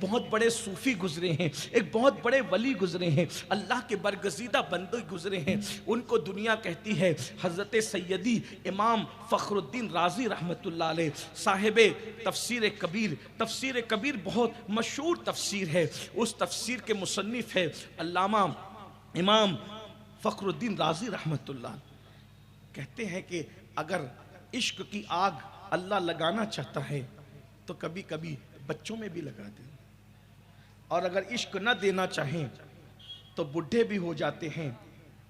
بہت بڑے صوفی گزرے ہیں، ایک بہت بڑے ولی گزرے ہیں، اللہ کے برگزیدہ بندے گزرے ہیں، ان کو دنیا کہتی ہے حضرت سیدی امام فخر الدین رازی رحمت اللہ علیہ، صاحب تفسیر کبیر۔ تفسیر کبیر بہت مشہور تفسیر ہے، اس تفسیر کے مصنف ہے علامہ امام فخر الدین رازی رحمت اللہ علیہ۔ کہتے ہیں کہ اگر عشق کی آگ اللہ لگانا چاہتا ہے تو کبھی کبھی بچوں میں بھی لگا دے، اور اگر عشق نہ دینا چاہیں تو بڈھے بھی ہو جاتے ہیں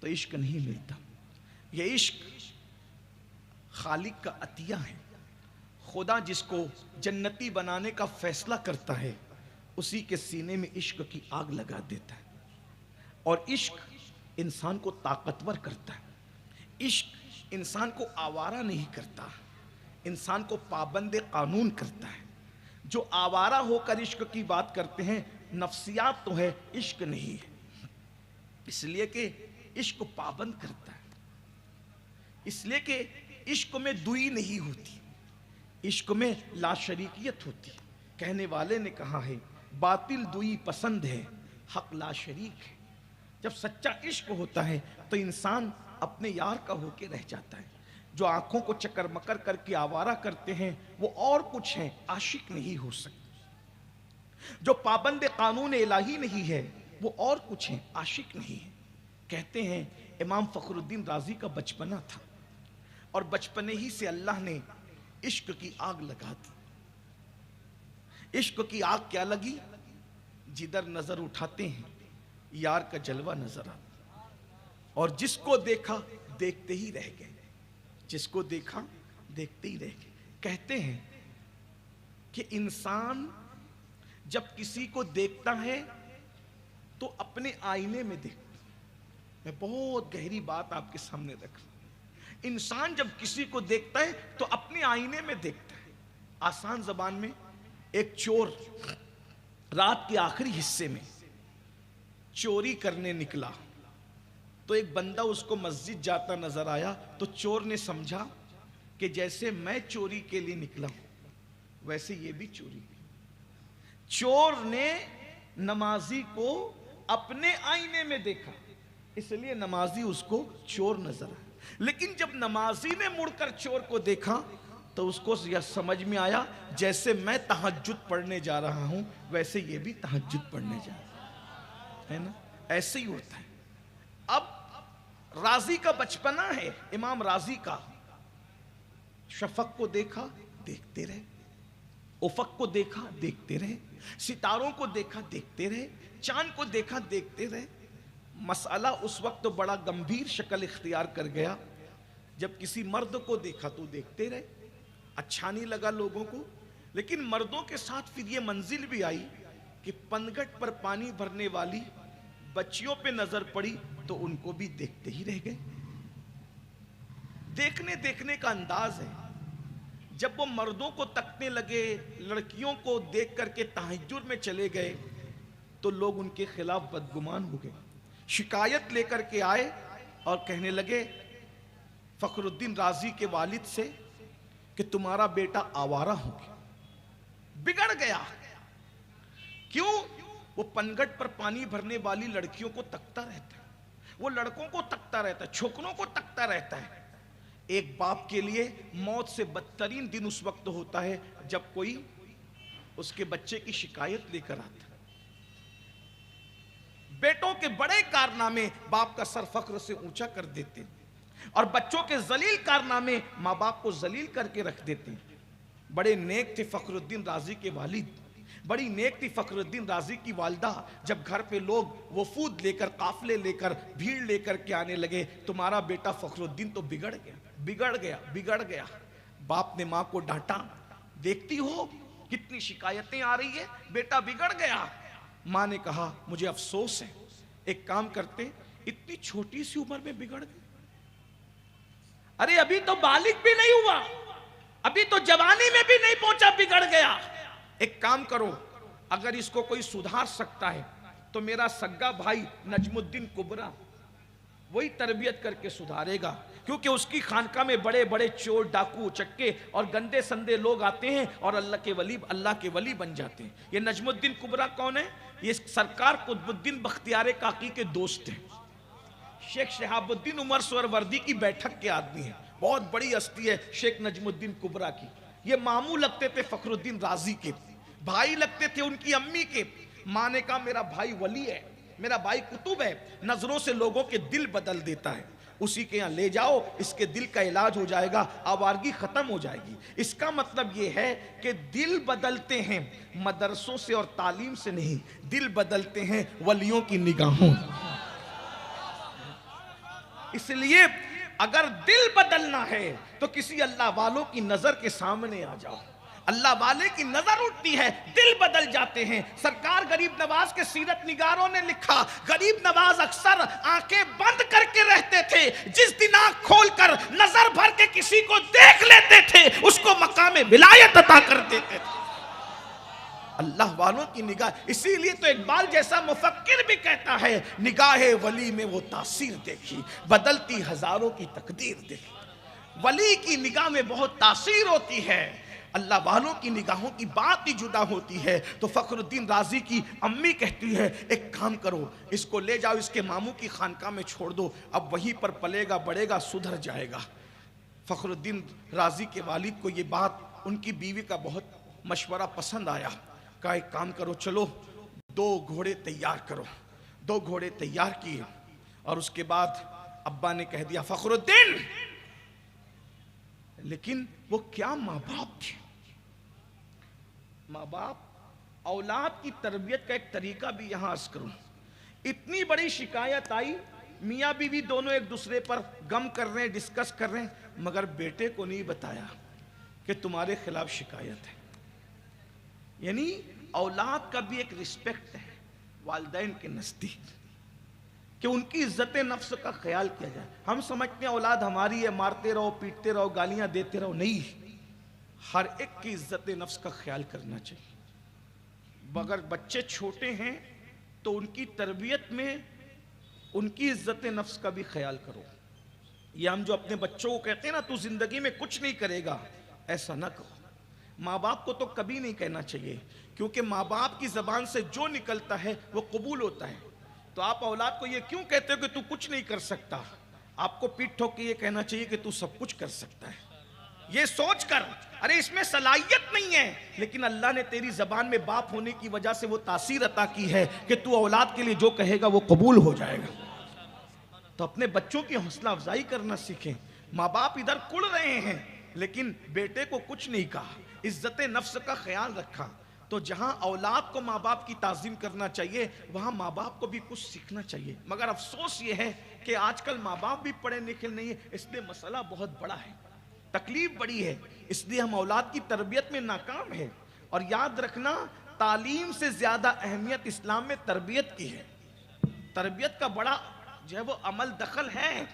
تو عشق نہیں ملتا۔ یہ عشق خالق کا عطیہ ہے، خدا جس کو جنتی بنانے کا فیصلہ کرتا ہے اسی کے سینے میں عشق کی آگ لگا دیتا ہے، اور عشق انسان کو طاقتور کرتا ہے، عشق انسان کو آوارہ نہیں کرتا، انسان کو پابند قانون کرتا ہے۔ جو آوارہ ہو کر عشق کی بات کرتے ہیں نفسیات تو ہے، عشق نہیں ہے، اس لیے کہ عشق پابند کرتا ہے، اس لیے کہ عشق میں دوئی نہیں ہوتی، عشق میں لا شریکیت ہوتی۔ کہنے والے نے کہا ہے باطل دوئی پسند ہے، حق لا شریک ہے۔ جب سچا عشق ہوتا ہے تو انسان اپنے یار کا ہو کے رہ جاتا ہے۔ جو آنکھوں کو چکر مکر کر کے آوارہ کرتے ہیں وہ اور کچھ ہیں، عاشق نہیں ہو سکتے۔ جو پابند قانون الہی نہیں ہے وہ اور کچھ ہیں، عاشق نہیں ہے۔ کہتے ہیں امام فخر الدین رازی کا بچپنا تھا، اور بچپنے ہی سے اللہ نے عشق کی آگ لگا دی۔ عشق کی آگ کیا لگی؟ جدھر نظر اٹھاتے ہیں یار کا جلوہ نظر آتا، اور جس کو دیکھا دیکھتے ہی رہ گئے، جس کو دیکھا دیکھتے ہی رہ گئے۔ کہتے ہیں کہ انسان جب کسی کو دیکھتا ہے تو اپنے آئینے میں دیکھتا ہے۔ میں بہت گہری بات آپ کے سامنے رکھ رہا ہوں۔ انسان جب کسی کو دیکھتا ہے تو اپنے آئینے میں دیکھتا ہے۔ آسان زبان میں ایک چور رات کے آخری حصے میں چوری کرنے نکلا تو ایک بندہ اس کو مسجد جاتا نظر آیا، تو چور نے سمجھا کہ جیسے میں چوری کے لیے نکلا ہوں ویسے یہ بھی چوری کی۔ چور نے نمازی کو اپنے آئینے میں دیکھا، اس لیے نمازی اس کو چور نظر آیا، لیکن جب نمازی نے مڑ کر چور کو دیکھا تو اس کو یہ سمجھ میں آیا جیسے میں تہجد پڑھنے جا رہا ہوں ویسے یہ بھی تہجد پڑھنے جا رہا ہے نا، ایسے ہی ہوتا ہے۔ اب رازی کا بچپنا ہے، امام رازی کا، شفق کو دیکھا دیکھتے رہے، افق کو دیکھا دیکھتے رہے، ستاروں کو دیکھا دیکھتے رہے، چاند کو دیکھا دیکھتے رہے۔ مسئلہ اس وقت بڑا گمبھیر شکل اختیار کر گیا جب کسی مرد کو دیکھا تو دیکھتے رہے، اچھا نہیں لگا لوگوں کو، لیکن مردوں کے ساتھ پھر یہ منزل بھی آئی کہ پنگھٹ پر پانی بھرنے والی بچیوں پہ نظر پڑی تو ان کو بھی دیکھتے ہی رہ گئے۔ دیکھنے کا انداز ہے۔ جب وہ مردوں کو تکنے لگے، لڑکیوں کو دیکھ کر کے تہجد میں چلے گئے تو لوگ ان کے خلاف بدگمان ہو گئے، شکایت لے کر کے آئے اور کہنے لگے فخر الدین رازی کے والد سے کہ تمہارا بیٹا آوارہ ہو گیا، بگڑ گیا۔ کیوں؟ وہ پنگھٹ پر پانی بھرنے والی لڑکیوں کو تکتا رہتا ہے، وہ لڑکوں کو تکتا رہتا ہے، چھوکروں کو تکتا رہتا ہے۔ ایک باپ کے لیے موت سے بدترین دن اس وقت ہوتا ہے جب کوئی اس کے بچے کی شکایت لے کر آتا ہے۔ بیٹوں کے بڑے کارنامے باپ کا سر فخر سے اونچا کر دیتے ہیں، اور بچوں کے ذلیل کارنامے ماں باپ کو ذلیل کر کے رکھ دیتے ہیں۔ بڑے نیک تھے فخر الدین رازی کے والد، بڑی نیک تھی فخر الدین رازی کی والدہ۔ جب گھر پہ لوگ وفود لے کر، قافلے لے کر، بھیڑ لے کر کے آنے لگے، تمہارا بیٹا فخر الدین تو بگڑ گیا بگڑ گیا بگڑ گیا۔ باپ نے ماں کو ڈانٹا، دیکھتی ہو کتنی شکایتیں آ رہی ہے، بیٹا بگڑ گیا۔ ماں نے کہا مجھے افسوس ہے، ایک کام کرتے، اتنی چھوٹی سی عمر میں بگڑ گئے، ارے ابھی تو بالغ بھی نہیں ہوا، ابھی تو جوانی میں بھی نہیں پہنچا، بگڑ گیا۔ ایک کام کرو، اگر اس کو کوئی سدھار سکتا ہے تو میرا سگا بھائی نجم الدین کبریٰ وہی تربیت کر کے سدھارے گا۔ کیونکہ اس کی خانقاہ میں بڑے بڑے چور ڈاکو چکے اور گندے سندے لوگ آتے ہیں اور اللہ کے ولی بن جاتے ہیں. یہ نجم الدین کبریٰ کون ہے؟ یہ سرکار قطب الدین بختیار کاکی کے دوست ہیں. شیخ شہاب الدین عمر سہروردی کی بیٹھک کے آدمی ہیں. بہت بڑی ہستی ہے شیخ نجم الدین کبریٰ کی. یہ ماموں لگتے تھے فخر الدین رازی کے، بھائی لگتے تھے ان کی امی کے. ماں نے کہا میرا بھائی ولی ہے، میرا بھائی قطب ہے، نظروں سے لوگوں کے دل بدل دیتا ہے، اسی کے یہاں لے جاؤ، اس کے دل کا علاج ہو جائے گا، آوارگی ختم ہو جائے گی. اس کا مطلب یہ ہے کہ دل بدلتے ہیں مدرسوں سے اور تعلیم سے نہیں، دل بدلتے ہیں ولیوں کی نگاہوں. اس لیے اگر دل بدلنا ہے تو کسی اللہ والوں کی نظر کے سامنے آ جاؤ. اللہ والے کی نظر اٹھتی ہے، دل بدل جاتے ہیں. سرکار غریب نواز کے سیرت نگاروں نے لکھا، غریب نواز اکثر آنکھیں بند کر کے رہتے تھے، جس دن آنکھ کھول کر نظر بھر کے کسی کو دیکھ لیتے تھے اس کو مقام ولایت عطا کر دیتے تھے. اللہ والوں کی نگاہ. اسی لیے تو اقبال جیسا مفکر بھی کہتا ہے، نگاہ ولی میں وہ تاثیر دیکھی، بدلتی ہزاروں کی تقدیر دیکھی. ولی کی نگاہ میں بہت تاثیر ہوتی ہے، اللہ والوں کی نگاہوں کی بات ہی جدا ہوتی ہے. تو فخر الدین رازی کی امی کہتی ہے ایک کام کرو، اس کو لے جاؤ، اس کے ماموں کی خانقاہ میں چھوڑ دو، اب وہیں پر پلے گا بڑھے گا، سدھر جائے گا. فخر الدین رازی کے والد کو یہ بات ان کی بیوی کا بہت مشورہ پسند آیا. کہا ایک کام کرو، چلو 2 گھوڑے تیار کرو. 2 گھوڑے تیار کیے اور اس کے بعد ابا نے کہہ دیا فخر الدین. لیکن وہ کیا ماں باپ تھے. ماں باپ اولاد کی تربیت کا ایک طریقہ بھی یہاں عرض کروں. اتنی بڑی شکایت آئی، میاں بیوی دونوں ایک دوسرے پر غم کر رہے ہیں، ڈسکس کر رہے ہیں، مگر بیٹے کو نہیں بتایا کہ تمہارے خلاف شکایت ہے. یعنی اولاد کا بھی ایک رسپیکٹ ہے والدین کے نزدیک کہ ان کی عزت نفس کا خیال کیا جائے. ہم سمجھتے ہیں اولاد ہماری ہے، مارتے رہو پیٹتے رہو گالیاں دیتے رہو. نہیں، ہر ایک کی عزت نفس کا خیال کرنا چاہیے. اگر بچے چھوٹے ہیں تو ان کی تربیت میں ان کی عزت نفس کا بھی خیال کرو. یہ ہم جو اپنے بچوں کو کہتے ہیں نا تو زندگی میں کچھ نہیں کرے گا، ایسا نہ کرو. ماں باپ کو تو کبھی نہیں کہنا چاہیے، کیونکہ ماں باپ کی زبان سے جو نکلتا ہے وہ قبول ہوتا ہے. تو آپ اولاد کو یہ کیوں کہتے ہو کہ تو کچھ نہیں کر سکتا؟ آپ کو پیٹ ٹھوک کے یہ کہنا چاہیے کہ تو سب کچھ کر سکتا ہے. یہ سوچ کر ارے اس میں صلاحیت نہیں ہے، لیکن اللہ نے تیری زبان میں باپ ہونے کی وجہ سے وہ تاثیر عطا کی ہے کہ تو اولاد کے لیے جو کہے گا وہ قبول ہو جائے گا. تو اپنے بچوں کی حوصلہ افزائی کرنا سیکھیں. ماں باپ ادھر کڑ رہے ہیں لیکن بیٹے کو کچھ نہیں کہا، عزت نفس کا خیال رکھا. تو جہاں اولاد کو ماں باپ کی تعظیم کرنا چاہیے وہاں ماں باپ کو بھی کچھ سیکھنا چاہیے. مگر افسوس یہ ہے کہ آج کل ماں باپ بھی پڑھے لکھے نہیں ہیں، اس لیے مسئلہ بہت بڑا ہے، تکلیف بڑی ہے. اس لیے ہم اولاد کی تربیت میں ناکام ہیں. اور یاد رکھنا تعلیم سے زیادہ اہمیت اسلام میں تربیت کی ہے. تربیت کا بڑا جو ہے وہ عمل دخل ہے.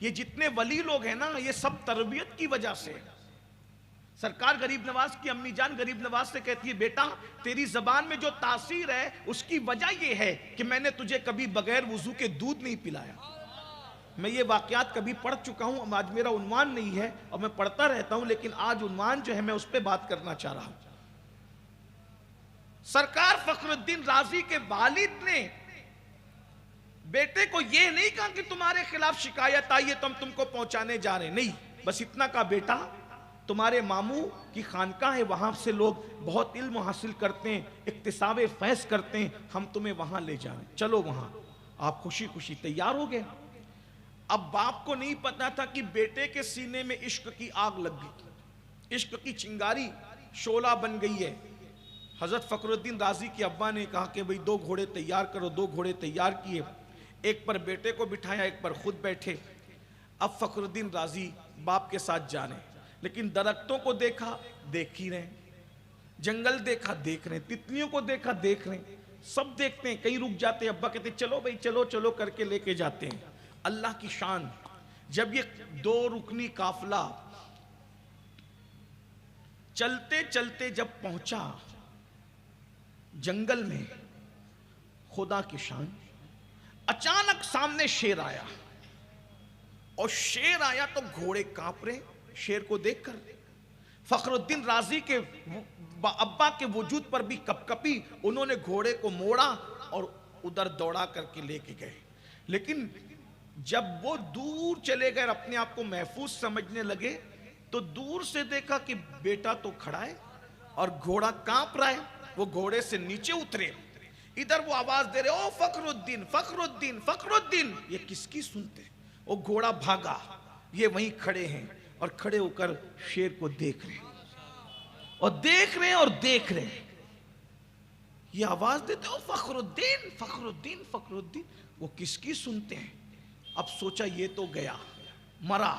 یہ جتنے ولی لوگ ہیں نا یہ سب تربیت کی وجہ سے. سرکار غریب نواز کی امی جان غریب نواز سے کہتی ہے بیٹا تیری زبان میں جو تاثیر ہے اس کی وجہ یہ ہے کہ میں نے تجھے کبھی بغیر وضو کے دودھ نہیں پلایا. میں یہ واقعات کبھی پڑھ چکا ہوں، آج میرا عنوان نہیں ہے اور میں پڑھتا رہتا ہوں، لیکن آج عنوان جو ہے میں اس پہ بات کرنا چاہ رہا ہوں. سرکار فخر الدین رازی کے والد نے بیٹے کو یہ نہیں کہا کہ تمہارے خلاف شکایت آئی ہے تو ہم تم کو پہنچانے جا رہے ہیں، نہیں، بس اتنا کہا بیٹا تمہارے ماموں کی خانقاہ ہے، وہاں سے لوگ بہت علم حاصل کرتے ہیں، اکتساب فیض کرتے ہیں، ہم تمہیں وہاں لے جا رہے ہیں، چلو وہاں. آپ خوشی خوشی تیار ہو گئے. اب باپ کو نہیں پتا تھا کہ بیٹے کے سینے میں عشق کی آگ لگ گئی، عشق کی چنگاری شعلہ بن گئی ہے. حضرت فخر الدین رازی کے ابا نے کہا کہ بھئی 2 گھوڑے تیار کرو. 2 گھوڑے تیار کیے، ایک پر بیٹے کو بٹھایا، ایک پر خود بیٹھے. اب فخر الدین رازی باپ کے ساتھ جا رہے ہیں، لیکن درختوں کو دیکھا دیکھ ہی رہے ہیں، جنگل دیکھا دیکھ رہے ہیں، تتلیوں کو دیکھا دیکھ رہے ہیں، سب دیکھتے ہیں. کہیں رک جاتے ہیں، ابا کہتے ہیں چلو بھئی چلو چلو کر کے لے کے جاتے ہیں. اللہ کی شان، جب یہ 2 رکنی قافلہ چلتے چلتے جب پہنچا جنگل میں، خدا کی شان، اچانک سامنے شیر آیا. اور شیر آیا تو گھوڑے کانپ رہے شیر کو دیکھ کر. فخر الدین رازی کے ابا کے وجود پر بھی کپ کپی, انہوں نے گھوڑے کو موڑا اور ادھر دوڑا کر کے لے کے گئے. لیکن جب وہ دور چلے گئے اپنے آپ کو محفوظ سمجھنے لگے تو دور سے دیکھا کہ بیٹا تو کھڑا ہے اور گھوڑا کانپ رہا ہے. وہ گھوڑے سے نیچے اترے, ادھر وہ آواز دے رہے, او فخر الدین فخر الدین فخر الدین. یہ کس کی سنتے؟ وہ گھوڑا بھاگا, یہ وہیں کھڑے ہیں اور کھڑے ہو کر شیر کو دیکھ رہے ہیں اور دیکھ رہے ہیں اور دیکھ رہے ہیں. یہ آواز دیتے, او فخر الدین فخر الدین فخر الدین. وہ کس کی سنتے ہیں؟ اب سوچا یہ تو گیا مرا.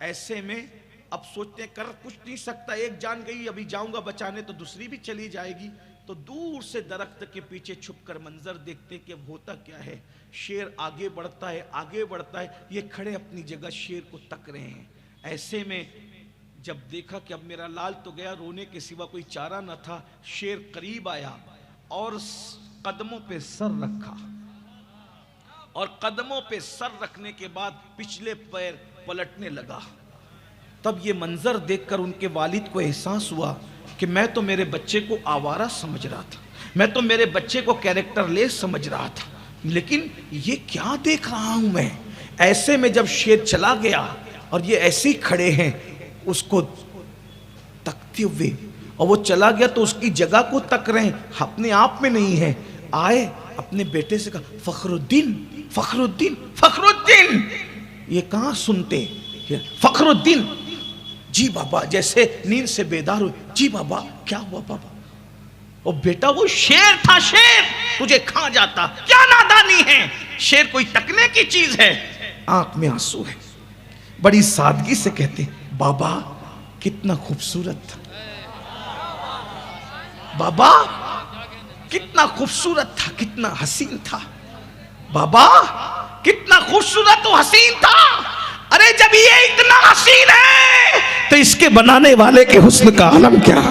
ایسے میں اب سوچتے ہیں کر کچھ نہیں سکتا, ایک جان گئی, ابھی جاؤں گا بچانے تو دوسری بھی چلی جائے گی. تو دور سے درخت کے پیچھے چھپ کر منظر دیکھتے کہ اب ہوتا کیا ہے. شیر آگے بڑھتا ہے آگے بڑھتا ہے, یہ کھڑے اپنی جگہ شیر کو تک رہے ہیں. ایسے میں جب دیکھا کہ اب میرا لال تو گیا, رونے کے سوا کوئی چارہ نہ تھا, شیر قریب آیا اور قدموں پہ سر رکھا, اور قدموں پہ سر رکھنے کے بعد پچھلے پیر پلٹنے لگا. تب یہ منظر دیکھ کر ان کے والد کو احساس ہوا کہ میں تو میرے بچے کو آوارہ سمجھ رہا تھا, میں تو میرے بچے کو کیریکٹر لیس سمجھ رہا تھا, لیکن یہ کیا دیکھ رہا ہوں میں. ایسے میں جب شیر چلا گیا اور یہ ایسے ہی کھڑے ہیں اس کو تکتے ہوئے, اور وہ چلا گیا تو اس کی جگہ کو تک رہے ہیں, اپنے آپ میں نہیں ہے. آئے اپنے بیٹے سے کہا, فخر الدین فخر الدین فخر الدین. یہ کہاں سنتے, فخر الدین. جی بابا, جیسے نیند سے بیدار ہوئے, جی بابا کیا ہوا بابا؟ اور بیٹا وہ شیر تھا, شیر تجھے کھا جاتا, کیا نادانی ہے, شیر کوئی تکنے کی چیز ہے. آنکھ میں آنسو ہے, بڑی سادگی سے کہتے, بابا کتنا خوبصورت تھا, بابا کتنا خوبصورت تھا, کتنا حسین تھا, بابا کتنا خوبصورت و حسین تھا. ارے جب یہ اتنا حسین ہے تو اس کے بنانے والے کے حسن کا عالم کیا.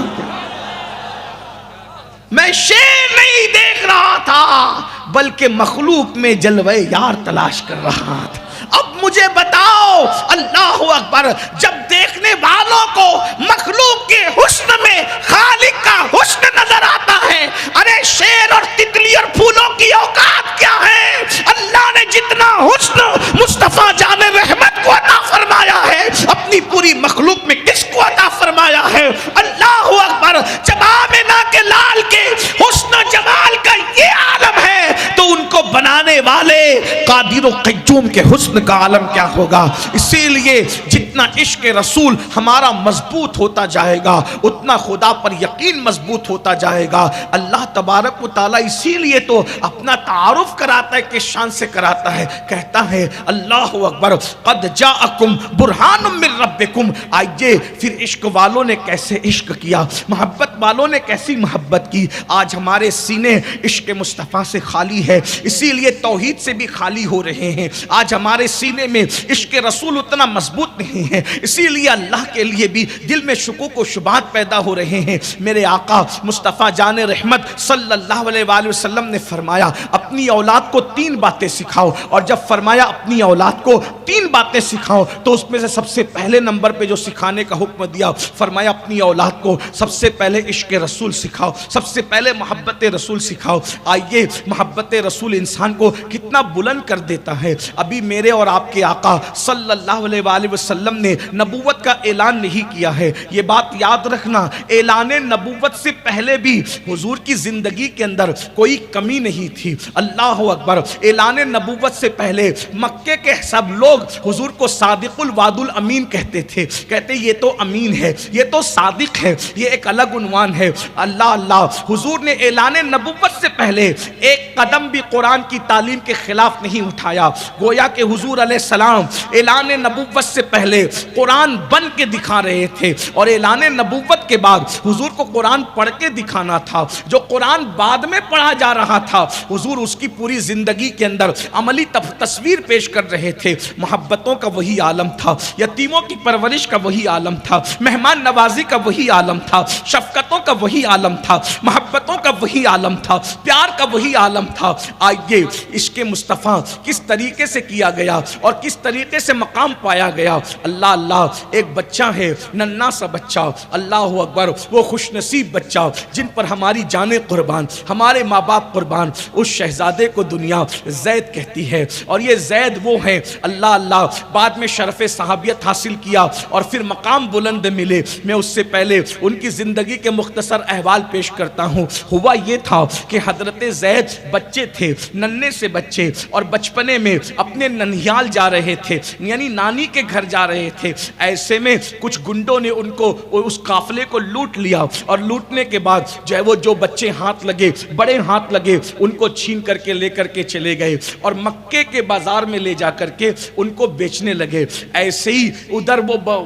میں شیر نہیں دیکھ رہا تھا بلکہ مخلوق میں جلوہ یار تلاش کر رہا تھا. اب مجھے بتاؤ, اللہ اکبر, جب دیکھنے والوں کو مخلوق کے حسن میں خالق کا حسن نظر آتا ہے, ارے شیر اور تتلی اور پھولوں کی اوقات کیا ہے. اللہ نے جتنا حسن مصطفیٰ جان رحمت کو عطا فرمایا ہے, اپنی پوری مخلوق میں کس کو عطا فرمایا ہے. اللہ اکبر, جب آمنہ کے لال کے حسن و جمال کا یہ عالم ہے تو ان کو بنانے والے قادر و قیوم کے حسن کا عالم کیا ہوگا. اسی لیے جتنا عشق رسول ہمارا مضبوط ہوتا جائے گا اتنا خدا پر یقین مضبوط ہوتا جائے گا. اللہ تبارک و تعالیٰ اسی لیے تو اپنا تعارف کراتا ہے, کس شان سے کراتا ہے, کہتا ہے اللہ اکبر, قد جاءکم برہان من ربکم. آئیے پھر عشق والوں نے کیسے عشق کیا, محبت والوں نے کیسی محبت کی. آج ہمارے سینے عشق مصطفیٰ سے خالی ہے, اسی لیے توحید سے بھی خالی ہو رہے ہیں. آج ہمارے سینے میں عشق رسول اتنا مضبوط نہیں ہے, اسی لیے اللہ کے لیے بھی دل میں شکوک و شبہات پیدا ہو رہے ہیں. میرے آقا مصطفیٰ جان رحمت صلی اللہ علیہ وآلہ وسلم نے فرمایا اپنی اولاد کو 3 باتیں سکھاؤ, اور جب فرمایا اپنی اولاد کو 3 باتیں سکھاؤ تو اس میں سے سب سے پہلے نمبر پہ جو سکھانے کا حکم دیا, فرمایا اپنی اولاد کو سب سے پہلے عشق رسول سکھاؤ, سب سے پہلے محبت رسول سکھاؤ. آئیے محبت رسول انسان کو کتنا بلند کر دیتا ہے. ابھی میرے اور آپ کے آقا صلی اللہ علیہ وآلہ وسلم نے نبوت کا اعلان نہیں کیا ہے, یہ بات یاد رکھنا. اعلان نبوت سے پہلے بھی حضور کی زندگی کے اندر کوئی کمی نہیں تھی. اللہ اکبر, اعلان نبوت سے پہلے مکے کے سب لوگ حضور کو صادق الوعد الامین کہتے تھے, کہتے یہ تو امین ہے, یہ تو صادق ہے, یہ ایک الگ عنوان ہے. اللہ اللہ, حضور نے اعلان نبوت سے پہلے ایک قدم بھی قرآن کی تعلیم کے خلاف نہیں اٹھایا. گویا کہ حضور علیہ السلام اعلان نبوت سے پہلے قرآن بن کے دکھا رہے تھے، اور اعلان نبوت کے بعد حضور کو قرآن پڑھ کے دکھانا تھا۔ جو قرآن بعد میں پڑھا جا رہا تھا، حضور اس کی پوری زندگی کے اندر عملی تصویر پیش کر رہے تھے۔ محبتوں کا وہی عالم تھا، یتیموں کی پرورش کا وہی عالم تھا، مہمان نوازی کا وہی عالم تھا، شفقتوں کا وہی عالم تھا، محبتوں کا وہی عالم تھا، پیار کا وہی عالم تھا۔ آئیے عشق مصطفیٰ کس طریقے سے کیا گیا اور کس طریقے سے مقام پایا گیا۔ اللہ اللہ، ایک بچہ ہے، ننھا سا بچہ، اللہ اکبر، وہ خوش نصیب بچہ جن پر ہماری جانیں قربان، ہمارے ماں باپ قربان، اس شہزادے کو دنیا زید کہتی ہے۔ اور یہ زید وہ ہیں، اللہ اللہ، بعد میں شرف صحابیت حاصل کیا اور پھر مقام بلند ملے۔ میں اس سے پہلے ان کی زندگی کے مختصر احوال پیش کرتا ہوں۔ ہوا یہ تھا کہ حضرت زید بچے تھے، ننھے سے بچے، اور بچپنے میں اپنے ننھیال جا رہے تھے، یعنی نانی کے گھر جا رہے تھے۔ ایسے میں کچھ گنڈوں نے ان کو، اس قافلے کو لوٹ لیا، اور لوٹنے کے بعد جو ہے وہ جو بچے ہاتھ لگے، بڑے ہاتھ لگے، ان کو چھین کر کے لے کر کے چلے گئے اور مکے کے بازار میں لے جا کر کے ان کو بیچنے لگے۔ ایسے ہی ادھر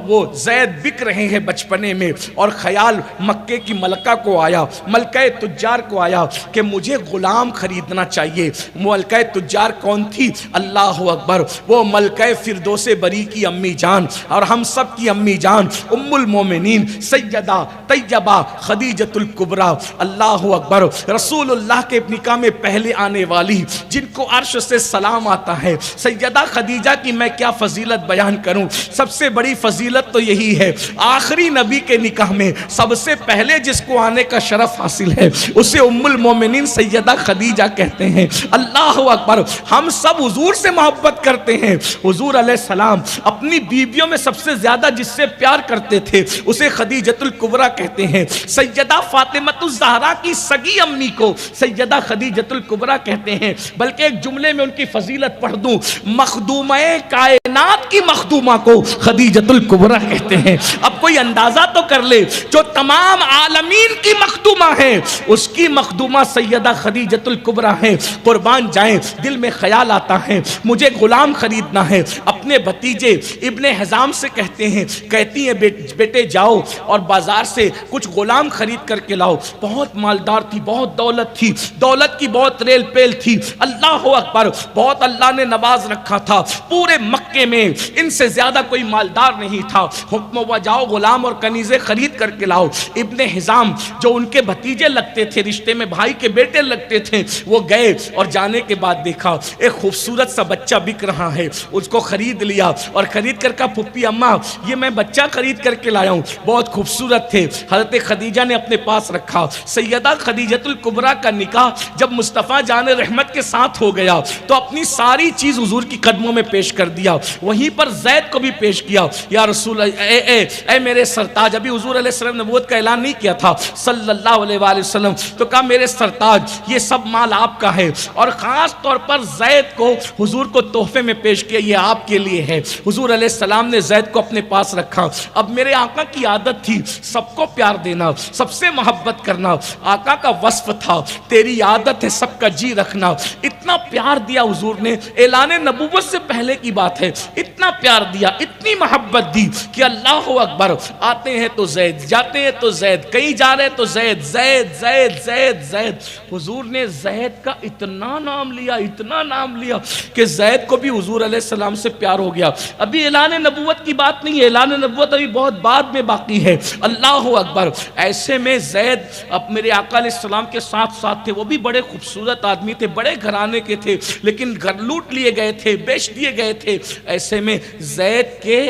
وہ زید بک رہے ہیں بچپنے میں، اور خیال مکے کی ملکہ کو آیا، ملکہ تجار کو آیا کہ مجھے غلام خریدنا چاہیے۔ ملکہ تجار کون تھی؟ اللہ اکبر، وہ ملکہ فردوس بری کی امی جان اور ہم سب کی امی جان ام المومنین سیدہ طیبہ خدیجۃ الکبریٰ، اللہ اکبر، رسول اللہ کے نکاح میں پہلے آنے والی، جن کو عرش سے سلام آتا ہے۔ سیدہ خدیجہ کی میں کیا فضیلت بیان کروں، سب سے بڑی فضیلت تو یہی ہے، آخری نبی کے نکاح میں سب سے پہلے جس کو آنے کا شرف حاصل ہے اسے ام المومنین سیدہ خدیجہ کہتے ہیں۔ اللہ اکبر، ہم سب حضور سے محبت کرتے ہیں۔ حضور علیہ السلام اپنی بیویوں میں سب سے زیادہ جس سے پیار کرتے تھے اسے خدیجۃ الکبریٰ کہتے ہیں۔ سیدہ فاطمہ الزہرا کی سگی امی کو سیدہ خدیجۃ الکبریٰ کہتے ہیں۔ بلکہ ایک جملے میں ان کی فضیلت پڑھ دوں، مخدومہ کائنات کی مخدومہ کو خدیجۃ الکبریٰ کہتے ہیں۔ اب کوئی اندازہ تو کر لے، جو تمام عالمین کی مخدومہ ہے اس کی مخدومہ سیدہ خدیجۃ الکبریٰ ہے۔ قربان جائیں، دل میں خیال آتا ہے مجھے غلام خریدنا ہے۔ اپنے بھتیجے ابن حزام سے کہتی ہیں بیٹے جاؤ اور بازار سے کچھ غلام خرید کر کے لاؤ۔ بہت مالدار تھی، بہت دولت تھی، دولت کی بہت ریل پیل تھی۔ اللہ اکبر، بہت اللہ نے نواز رکھا تھا، پورے مکے میں ان سے زیادہ کوئی مالدار نہیں تھا۔ حکم ہوا جاؤ غلام اور کنیزیں خرید کر کے لاؤ۔ ابن حزام جو ان کے بھتیجے لگتے تھے، رشتے میں بھائی کے بیٹے لگتے تھے، وہ گئے اور جانے کے بعد دیکھا ایک خوبصورت سا بچہ بک رہا ہے، اس کو خرید لیا اور خرید کر کہا پھپھی اماں یہ میں بچہ خرید کر کے لایا ہوں، بہت خوبصورت تھے۔ حضرت خدیجہ نے اپنے پاس رکھا۔ سیدہ خدیجۃ الکبریٰ کا نکاح جب مصطفیٰ جان رحمت کے ساتھ ہو گیا تو اپنی ساری چیز حضور کی قدموں میں پیش کر دیا، وہیں پر زید کو بھی پیش کیا۔ یا رسول اے میرے سرتاج، ابھی حضور علیہ السلام نبوت کا اعلان نہیں کیا تھا صلی اللہ علیہ وآلہ وسلم، تو کہا میرے سرتاج یہ سب مال آپ کا ہے، اور خاص طور پر زید کو حضور کو تحفے میں پیش کیا، یہ آپ کے لیے ہے۔ حضور علیہ السلام نے زید کو اپنے پاس رکھا۔ اب میرے آقا کی عادت تھی سب کو پیار دینا، سب سے محبت کرنا، آقا کا وصف تھا تیری عادت ہے سب کا جی رکھنا۔ اتنا پیار دیا حضور نے، اعلان نبوت سے پہلے کی بات ہے، اتنا پیار دیا، اتنی محبت دی کہ اللہ اکبر، آتے ہیں تو زید، جاتے ہیں تو زید، کہیں جا رہے تو زید زید زید زید زید۔ حضور نے زید کا اتنا نام لیا، اتنا نام لیا کہ زید کو بھی حضور علیہ السلام سے پیار ہو گیا۔ ابھی اعلان نبوت کی بات نہیں ہے، اعلان نبوت ابھی بہت بعد میں باقی ہے۔ اللہ اکبر، ایسے میں زید اب میرے آقا علیہ السلام کے ساتھ ساتھ تھے، وہ بھی بڑے خوبصورت آدمی تھے، بڑے گھرانے کے تھے، لیکن گھر لوٹ لیے گئے تھے، بیچ دیے گئے تھے۔ ایسے میں زید کے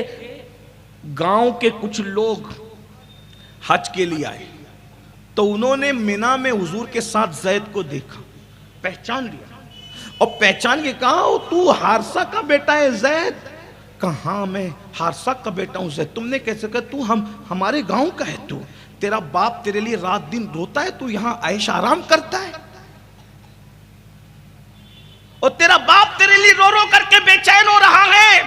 گاؤں کے کچھ لوگ حج کے لیے آئے تو انہوں نے مینا میں حضور کے ساتھ زید کو دیکھا، پہچان لیا، اور پہچان کے کہا تو حارثہ کا بیٹا ہے زید؟ کہاں میں حارثہ کا بیٹا ہوں زید؟ تم نے کیسے کہا؟ تو ہمارے گاؤں کا ہے، تو تیرا باپ تیرے لیے رات دن روتا ہے، تو یہاں عیش آرام کرتا ہے، اور تیرا باپ تیرے لیے رو رو کر کے بے چین ہو رہا ہے۔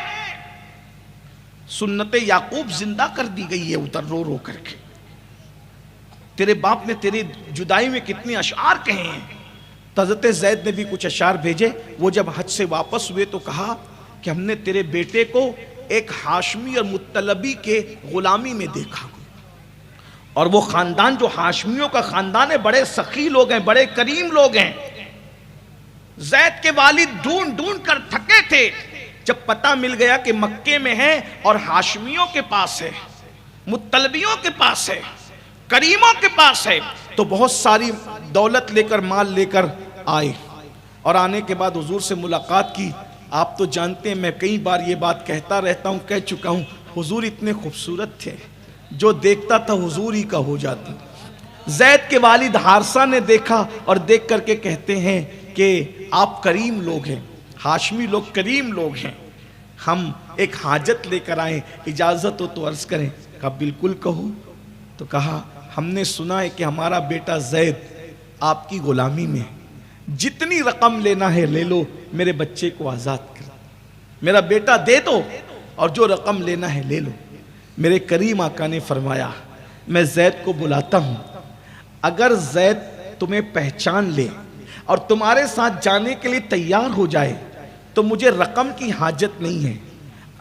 سنت یعقوب زندہ کر دی گئی ہے ادھر رو رو کر کے۔ تیرے باپ نے تیری جدائی میں کتنے اشعار کہے ہیں۔ حضرت زید نے بھی کچھ اشعار بھیجے۔ وہ جب حج سے واپس ہوئے تو کہا کہ ہم نے تیرے بیٹے کو ایک ہاشمی اور مطلبی کے غلامی میں دیکھا، اور وہ خاندان جو ہاشمیوں کا خاندان ہے بڑے سخی لوگ ہیں، بڑے کریم لوگ ہیں۔ زید کے والد ڈھونڈ ڈھونڈ کر تھکے تھے، جب پتہ مل گیا کہ مکے میں ہے اور ہاشمیوں کے پاس ہے، مطلبیوں کے پاس ہے، کریموں کے پاس ہے، تو بہت ساری دولت لے کر مال لے کر آئے، اور آنے کے بعد حضور سے ملاقات کی۔ آپ تو جانتے ہیں میں کئی بار یہ بات کہتا رہتا ہوں، کہہ چکا ہوں، حضور اتنے خوبصورت تھے، جو دیکھتا تھا حضور ہی کا ہو جاتا۔ زید کے والد حارثہ نے دیکھا اور دیکھ کر کے کہتے ہیں کہ آپ کریم لوگ ہیں، ہاشمی لوگ کریم لوگ ہیں، ہم ایک حاجت لے کر آئیں، اجازت ہو تو عرض کریں۔ کہا بالکل کہو۔ تو کہا ہم نے سنا ہے کہ ہمارا بیٹا زید آپ کی غلامی میں، جتنی رقم لینا ہے لے لو، میرے بچے کو آزاد کر، میرا بیٹا دے دو، اور جو رقم لینا ہے لے لو۔ میرے کریم آقا نے فرمایا میں زید کو بلاتا ہوں، اگر زید تمہیں پہچان لے اور تمہارے ساتھ جانے کے لیے تیار ہو جائے تو مجھے رقم کی حاجت نہیں ہے۔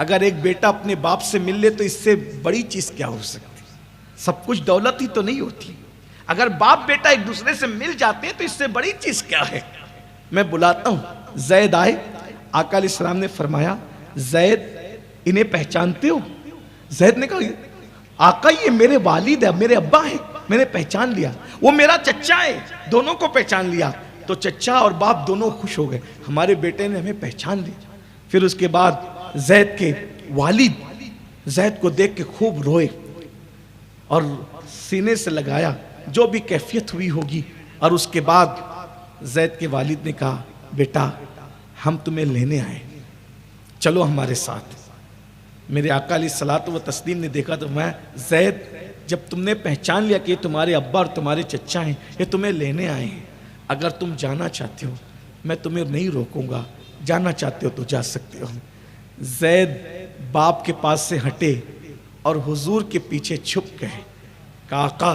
اگر ایک بیٹا اپنے باپ سے مل لے تو اس سے بڑی چیز کیا ہو سکتی؟ سب کچھ دولت ہی تو نہیں ہوتی۔ اگر باپ بیٹا ایک دوسرے سے مل جاتے ہیں تو اس سے بڑی چیز کیا ہے؟ میں بلاتا ہوں۔ زید آئے، آقا علیہ السلام نے فرمایا زید انہیں پہچانتے ہو؟ زید نے کہا آقا یہ میرے والد ہے، میرے ابا ہیں، میں نے پہچان لیا، وہ میرا چچا ہے، دونوں کو پہچان لیا۔ تو چچا اور باپ دونوں خوش ہو گئے، ہمارے بیٹے نے ہمیں پہچان لیا۔ پھر اس کے بعد زید کے والد زید کو دیکھ کے خوب روئے اور سینے سے لگایا، جو بھی کیفیت ہوئی ہوگی، اور اس کے بعد زید کے والد نے کہا بیٹا ہم تمہیں لینے آئے، چلو ہمارے ساتھ۔ میرے آقا علیہ الصلوۃ والتسلیم نے دیکھا تو میں زید جب تم نے پہچان لیا کہ یہ تمہارے ابا اور تمہارے چچا ہیں، یہ تمہیں لینے آئے ہیں، اگر تم جانا چاہتے ہو میں تمہیں نہیں روکوں گا، جانا چاہتے ہو تو جا سکتے ہو۔ زید باپ کے پاس سے ہٹے اور حضور کے پیچھے چھپ گئے، کہا آقا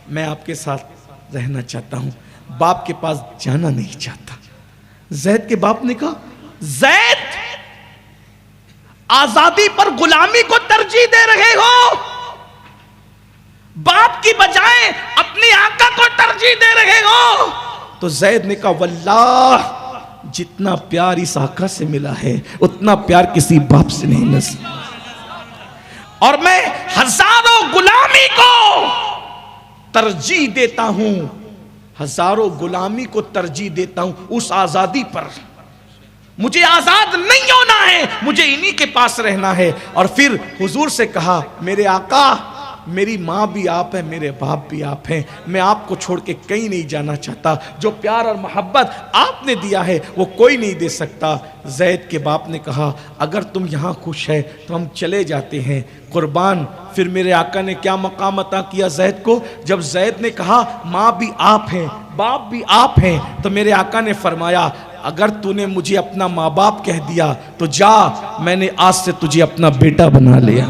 میں آپ کے ساتھ رہنا چاہتا ہوں، باپ کے پاس جانا نہیں چاہتا۔ زید کے باپ نے کہا زید آزادی پر غلامی کو ترجیح دے رہے ہو، باپ کی بجائے اپنی آقا کو ترجیح دے رہے ہو۔ تو زید نے کہا واللہ جتنا پیار اس آقا سے ملا ہے اتنا پیار کسی باپ سے نہیں مل سکتا، اور میں ہزاروں غلامی کو ترجیح دیتا ہوں، ہزاروں غلامی کو ترجیح دیتا ہوں اس آزادی پر۔ مجھے آزاد نہیں ہونا ہے، مجھے انہی کے پاس رہنا ہے۔ اور پھر حضور سے کہا میرے آقا میری ماں بھی آپ ہیں، میرے باپ بھی آپ ہیں، میں آپ کو چھوڑ کے کہیں نہیں جانا چاہتا، جو پیار اور محبت آپ نے دیا ہے وہ کوئی نہیں دے سکتا۔ زید کے باپ نے کہا اگر تم یہاں خوش ہے تو ہم چلے جاتے ہیں قربان۔ پھر میرے آقا نے کیا مقام عطا کیا زید کو، جب زید نے کہا ماں بھی آپ ہیں باپ بھی آپ ہیں، تو میرے آقا نے فرمایا اگر تو نے مجھے اپنا ماں باپ کہہ دیا تو جا، میں نے آج سے تجھے اپنا بیٹا بنا لیا۔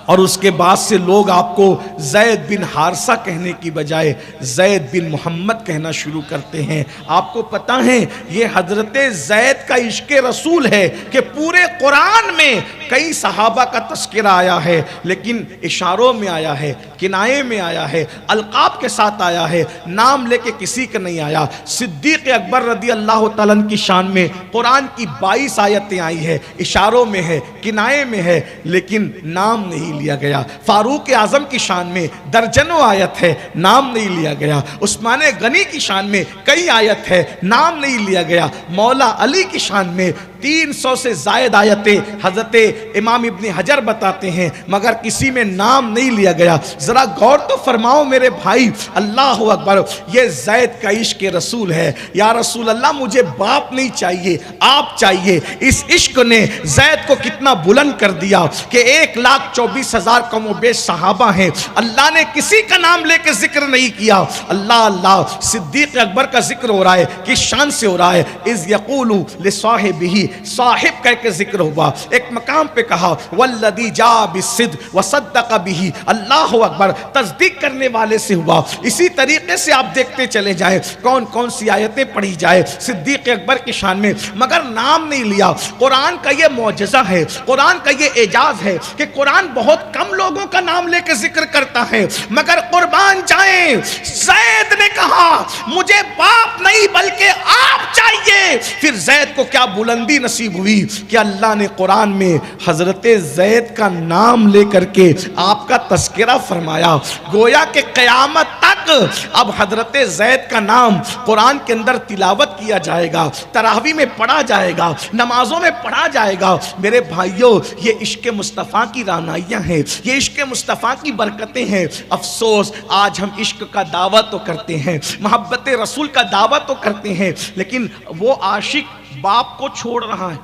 اور اس کے بعد سے لوگ آپ کو زید بن حارثہ کہنے کی بجائے زید بن محمد کہنا شروع کرتے ہیں۔ آپ کو پتہ ہے یہ حضرت زید کا عشق رسول ہے کہ پورے قرآن میں کئی صحابہ کا تذکرہ آیا ہے، لیکن اشاروں میں آیا ہے، کنایے میں آیا ہے، القاب کے ساتھ آیا ہے، نام لے کے کسی کا نہیں آیا۔ صدیق اکبر رضی اللہ تعالیٰ عنہ کی شان میں قرآن کی 22 آیتیں آئی ہے، اشاروں میں ہے، کنایے میں ہے، لیکن نام نہیں لیا گیا۔ فاروق اعظم کی شان میں درجنوں آیت ہے، نام نہیں لیا گیا۔ عثمان غنی کی شان میں کئی آیت ہے، نام نہیں لیا گیا۔ مولا علی کی شان میں 300 سے زائد آیتیں حضرت امام ابن حجر بتاتے ہیں، مگر کسی میں نام نہیں لیا گیا۔ ذرا غور تو فرماؤ میرے بھائی، اللہ اکبر، یہ زید کا عشق رسول ہے۔ یا رسول اللہ مجھے باپ نہیں چاہیے، آپ چاہیے۔ اس عشق نے زید کو کتنا بلند کر دیا کہ 1,24,000 کم و بیش صحابہ ہیں، اللہ نے کسی کا نام لے کے ذکر نہیں کیا۔ اللہ صدیق اکبر کا ذکر ہو رہا ہے، کس شان سے ہو رہا ہے، اذ یقول لصاحبہ صاحب کہہ کے ذکر ہوا. ایک مقام پہ کہا والذی جاء بالصدق وصدق بہ. اللہ اکبر, تصدیق کرنے والے سے ہوا. اسی طریقے سے آپ دیکھتے چلے جائیں کون کون سی آیتیں پڑھی جائے صدیق اکبر کی شان میں, مگر نام نہیں لیا. قرآن کا یہ معجزہ ہے, قرآن کا یہ اعجاز ہے کہ قرآن بہت کم لوگوں کا نام لے کے ذکر کرتا ہے, مگر قربان جائیں زید نے کہا مجھے باپ نہیں بلکہ آپ چاہیے. پھر زید کو کیا بلندی نصیب ہوئی کہ اللہ نے قرآن میں حضرت زید کا نام لے کر کے آپ کا تذکرہ فرمایا. گویا کہ قیامت تک اب حضرت زید کا نام قرآن کے اندر تلاوت کیا جائے گا, تراویح میں پڑھا جائے گا, نمازوں میں پڑھا جائے گا. میرے بھائیوں, یہ عشق مصطفیٰ کی رعنائیاں ہیں, یہ عشق مصطفیٰ کی برکتیں ہیں. افسوس آج ہم عشق کا دعویٰ تو کرتے ہیں, محبت رسول کا دعویٰ تو کرتے ہیں, لیکن وہ عاشق باپ کو چھوڑ رہا ہے.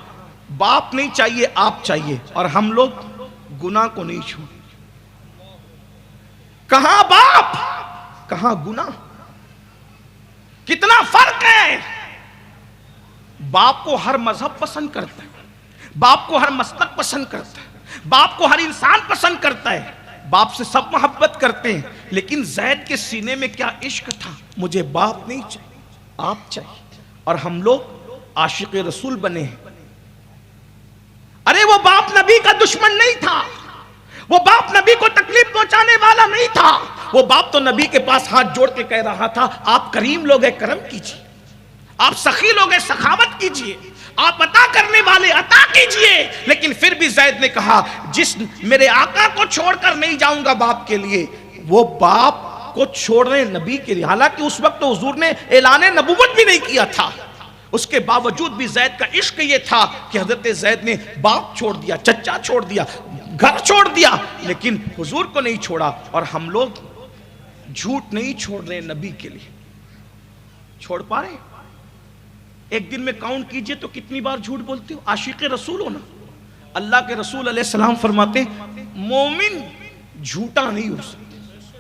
باپ نہیں چاہیے, آپ چاہیے, اور ہم لوگ گناہ کو نہیں چھوڑ. کہاں باپ کہاں گناہ, کتنا فرق ہے. باپ کو ہر مذہب پسند کرتا ہے, باپ کو ہر مسلک پسند کرتا ہے, باپ کو ہر انسان پسند کرتا ہے, باپ سے سب محبت کرتے ہیں. لیکن زید کے سینے میں کیا عشق تھا, مجھے باپ نہیں چاہیے, آپ چاہیے. اور ہم لوگ عاشق رسول بنے ہیں. ارے وہ باپ نبی کا دشمن نہیں تھا, وہ باپ نبی کو تکلیف پہنچانے والا نہیں تھا. وہ باپ تو نبی کے پاس ہاتھ جوڑ کے کہہ رہا تھا آپ کریم لوگ ہیں کرم کیجئے, آپ سخی لوگ ہیں سخاوت کیجئے, آپ عطا کرنے والے عطا کیجئے. لیکن پھر بھی زید نے کہا جس میرے آقا کو چھوڑ کر نہیں جاؤں گا باپ کے لیے, وہ باپ کو چھوڑ رہے نبی کے لیے. حالانکہ اس وقت تو حضور نے اعلان نبوت بھی نہیں کیا تھا, اس کے باوجود بھی زید کا عشق یہ تھا کہ حضرت زید نے باپ چھوڑ دیا, چچا چھوڑ دیا, گھر چھوڑ دیا, لیکن حضور کو نہیں چھوڑا. اور ہم لوگ جھوٹ نہیں چھوڑ رہے نبی کے لیے. چھوڑ پا رہے؟ ایک دن میں کاؤنٹ کیجئے تو کتنی بار جھوٹ بولتے ہو. عاشق رسول ہو نا. اللہ کے رسول علیہ السلام فرماتے ہیں مومن جھوٹا نہیں ہو سکتا.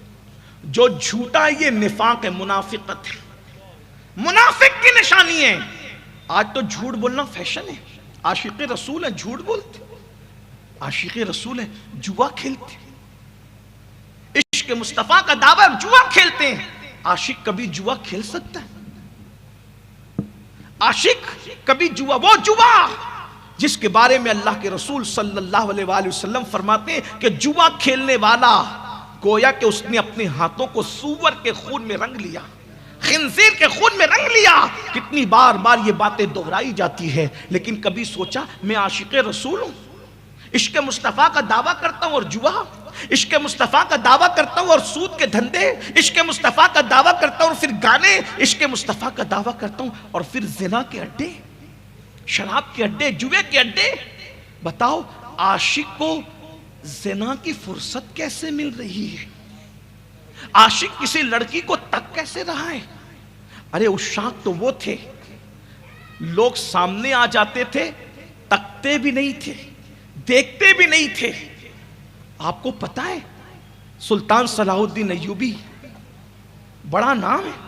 جو جھوٹا ہے یہ نفاق ہے, منافقت ہے, منافق کی نشانی ہے. آج تو جھوٹ بولنا فیشن ہے. عاشق رسول ہے جھوٹ بولتے, عاشق رسول ہے جوا کھیلتے, عشق مصطفیٰ کا دعویٰ جوا کھیلتے ہیں. عاشق کبھی جوا کھیل سکتا ہے؟ عاشق کبھی جوا, وہ جوا جس کے بارے میں اللہ کے رسول صلی اللہ علیہ وآلہ وسلم فرماتے ہیں کہ جوا کھیلنے والا گویا کہ اس نے اپنے ہاتھوں کو سور کے خون میں رنگ لیا, خنزیر کے خون میں رنگ لیا. کتنی بار بار یہ باتیں دہرائی جاتی ہے, لیکن کبھی سوچا میں عاشق رسول ہوں, عشق مصطفیٰ کا دعویٰ کرتا ہوں اور جوا, عشق مصطفیٰ کا دعویٰ کرتا ہوں اور سود کے دھندے, عشق مصطفیٰ کا دعویٰ کرتا ہوں اور پھر گانے, عشق مصطفیٰ کا دعویٰ کرتا ہوں اور پھر زنا کے اڈے, شراب کے اڈے, جوے کے اڈے. بتاؤ عاشق کو زنا کی فرصت کیسے مل رہی ہے؟ عاشق کسی لڑکی کو تک کیسے رہا ہے؟ ارے عشاق تو وہ تھے لوگ سامنے آ جاتے تھے, تکتے بھی نہیں تھے, دیکھتے بھی نہیں تھے. آپ کو پتا ہے سلطان صلاح الدین ایوبی بڑا نام ہے.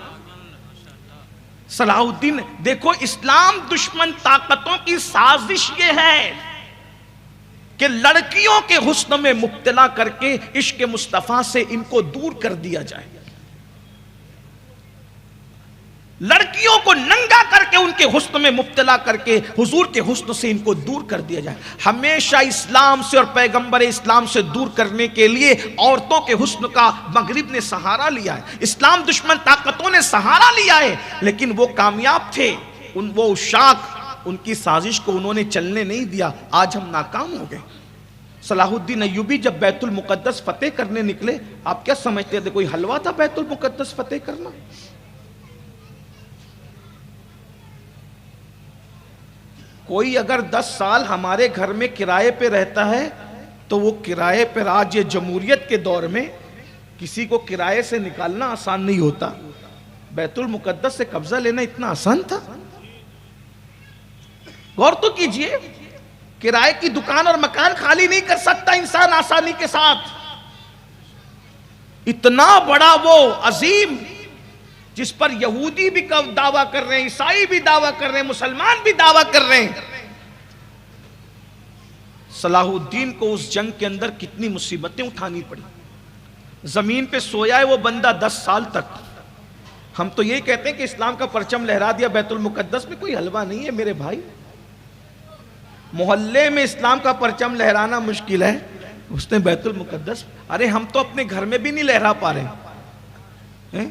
صلاح الدین, دیکھو اسلام دشمن طاقتوں کی سازش یہ ہے کہ لڑکیوں کے حسن میں مبتلا کر کے عشق مصطفیٰ سے ان کو دور کر دیا جائے, لڑکیوں کو ننگا کر کے ان کے حسن میں مبتلا کر کے حضور کے حسن سے ان کو دور کر دیا جائے. ہمیشہ اسلام سے اور پیغمبر اسلام سے دور کرنے کے لیے عورتوں کے حسن کا مغرب نے سہارا لیا ہے, اسلام دشمن طاقتوں نے سہارا لیا ہے, لیکن وہ کامیاب تھے. وہ عشاق, ان کی سازش کو انہوں نے چلنے نہیں دیا. آج ہم ناکام ہو گئے. صلاح الدین ایوبی جب بیت المقدس فتح کرنے نکلے, آپ کیا سمجھتے تھے کوئی حلوہ تھا بیت المقدس فتح کرنا؟ کوئی اگر 10 سال ہمارے گھر میں کرائے پہ رہتا ہے تو وہ کرائے پر, آج یہ جمہوریت کے دور میں کسی کو کرائے سے نکالنا آسان نہیں ہوتا. بیت المقدس سے قبضہ لینا اتنا آسان تھا؟ غور تو کیجئے, کرائے کی دکان اور مکان خالی نہیں کر سکتا انسان آسانی کے ساتھ. اتنا بڑا وہ عظیم جس پر یہودی بھی دعویٰ کر رہے ہیں, عیسائی بھی دعویٰ کر رہے ہیں, مسلمان بھی دعویٰ کر رہے ہیں, صلاح الدین کو اس جنگ کے اندر کتنی مصیبتیں اٹھانی پڑی. زمین پہ سویا ہے وہ بندہ 10 سال تک. ہم تو یہ کہتے ہیں کہ اسلام کا پرچم لہرا دیا بیت المقدس میں، کوئی حلوہ نہیں ہے میرے بھائی. محلے میں اسلام کا پرچم لہرانا مشکل ہے، اس نے بیت المقدس. ارے ہم تو اپنے گھر میں بھی نہیں لہرا پا رہے.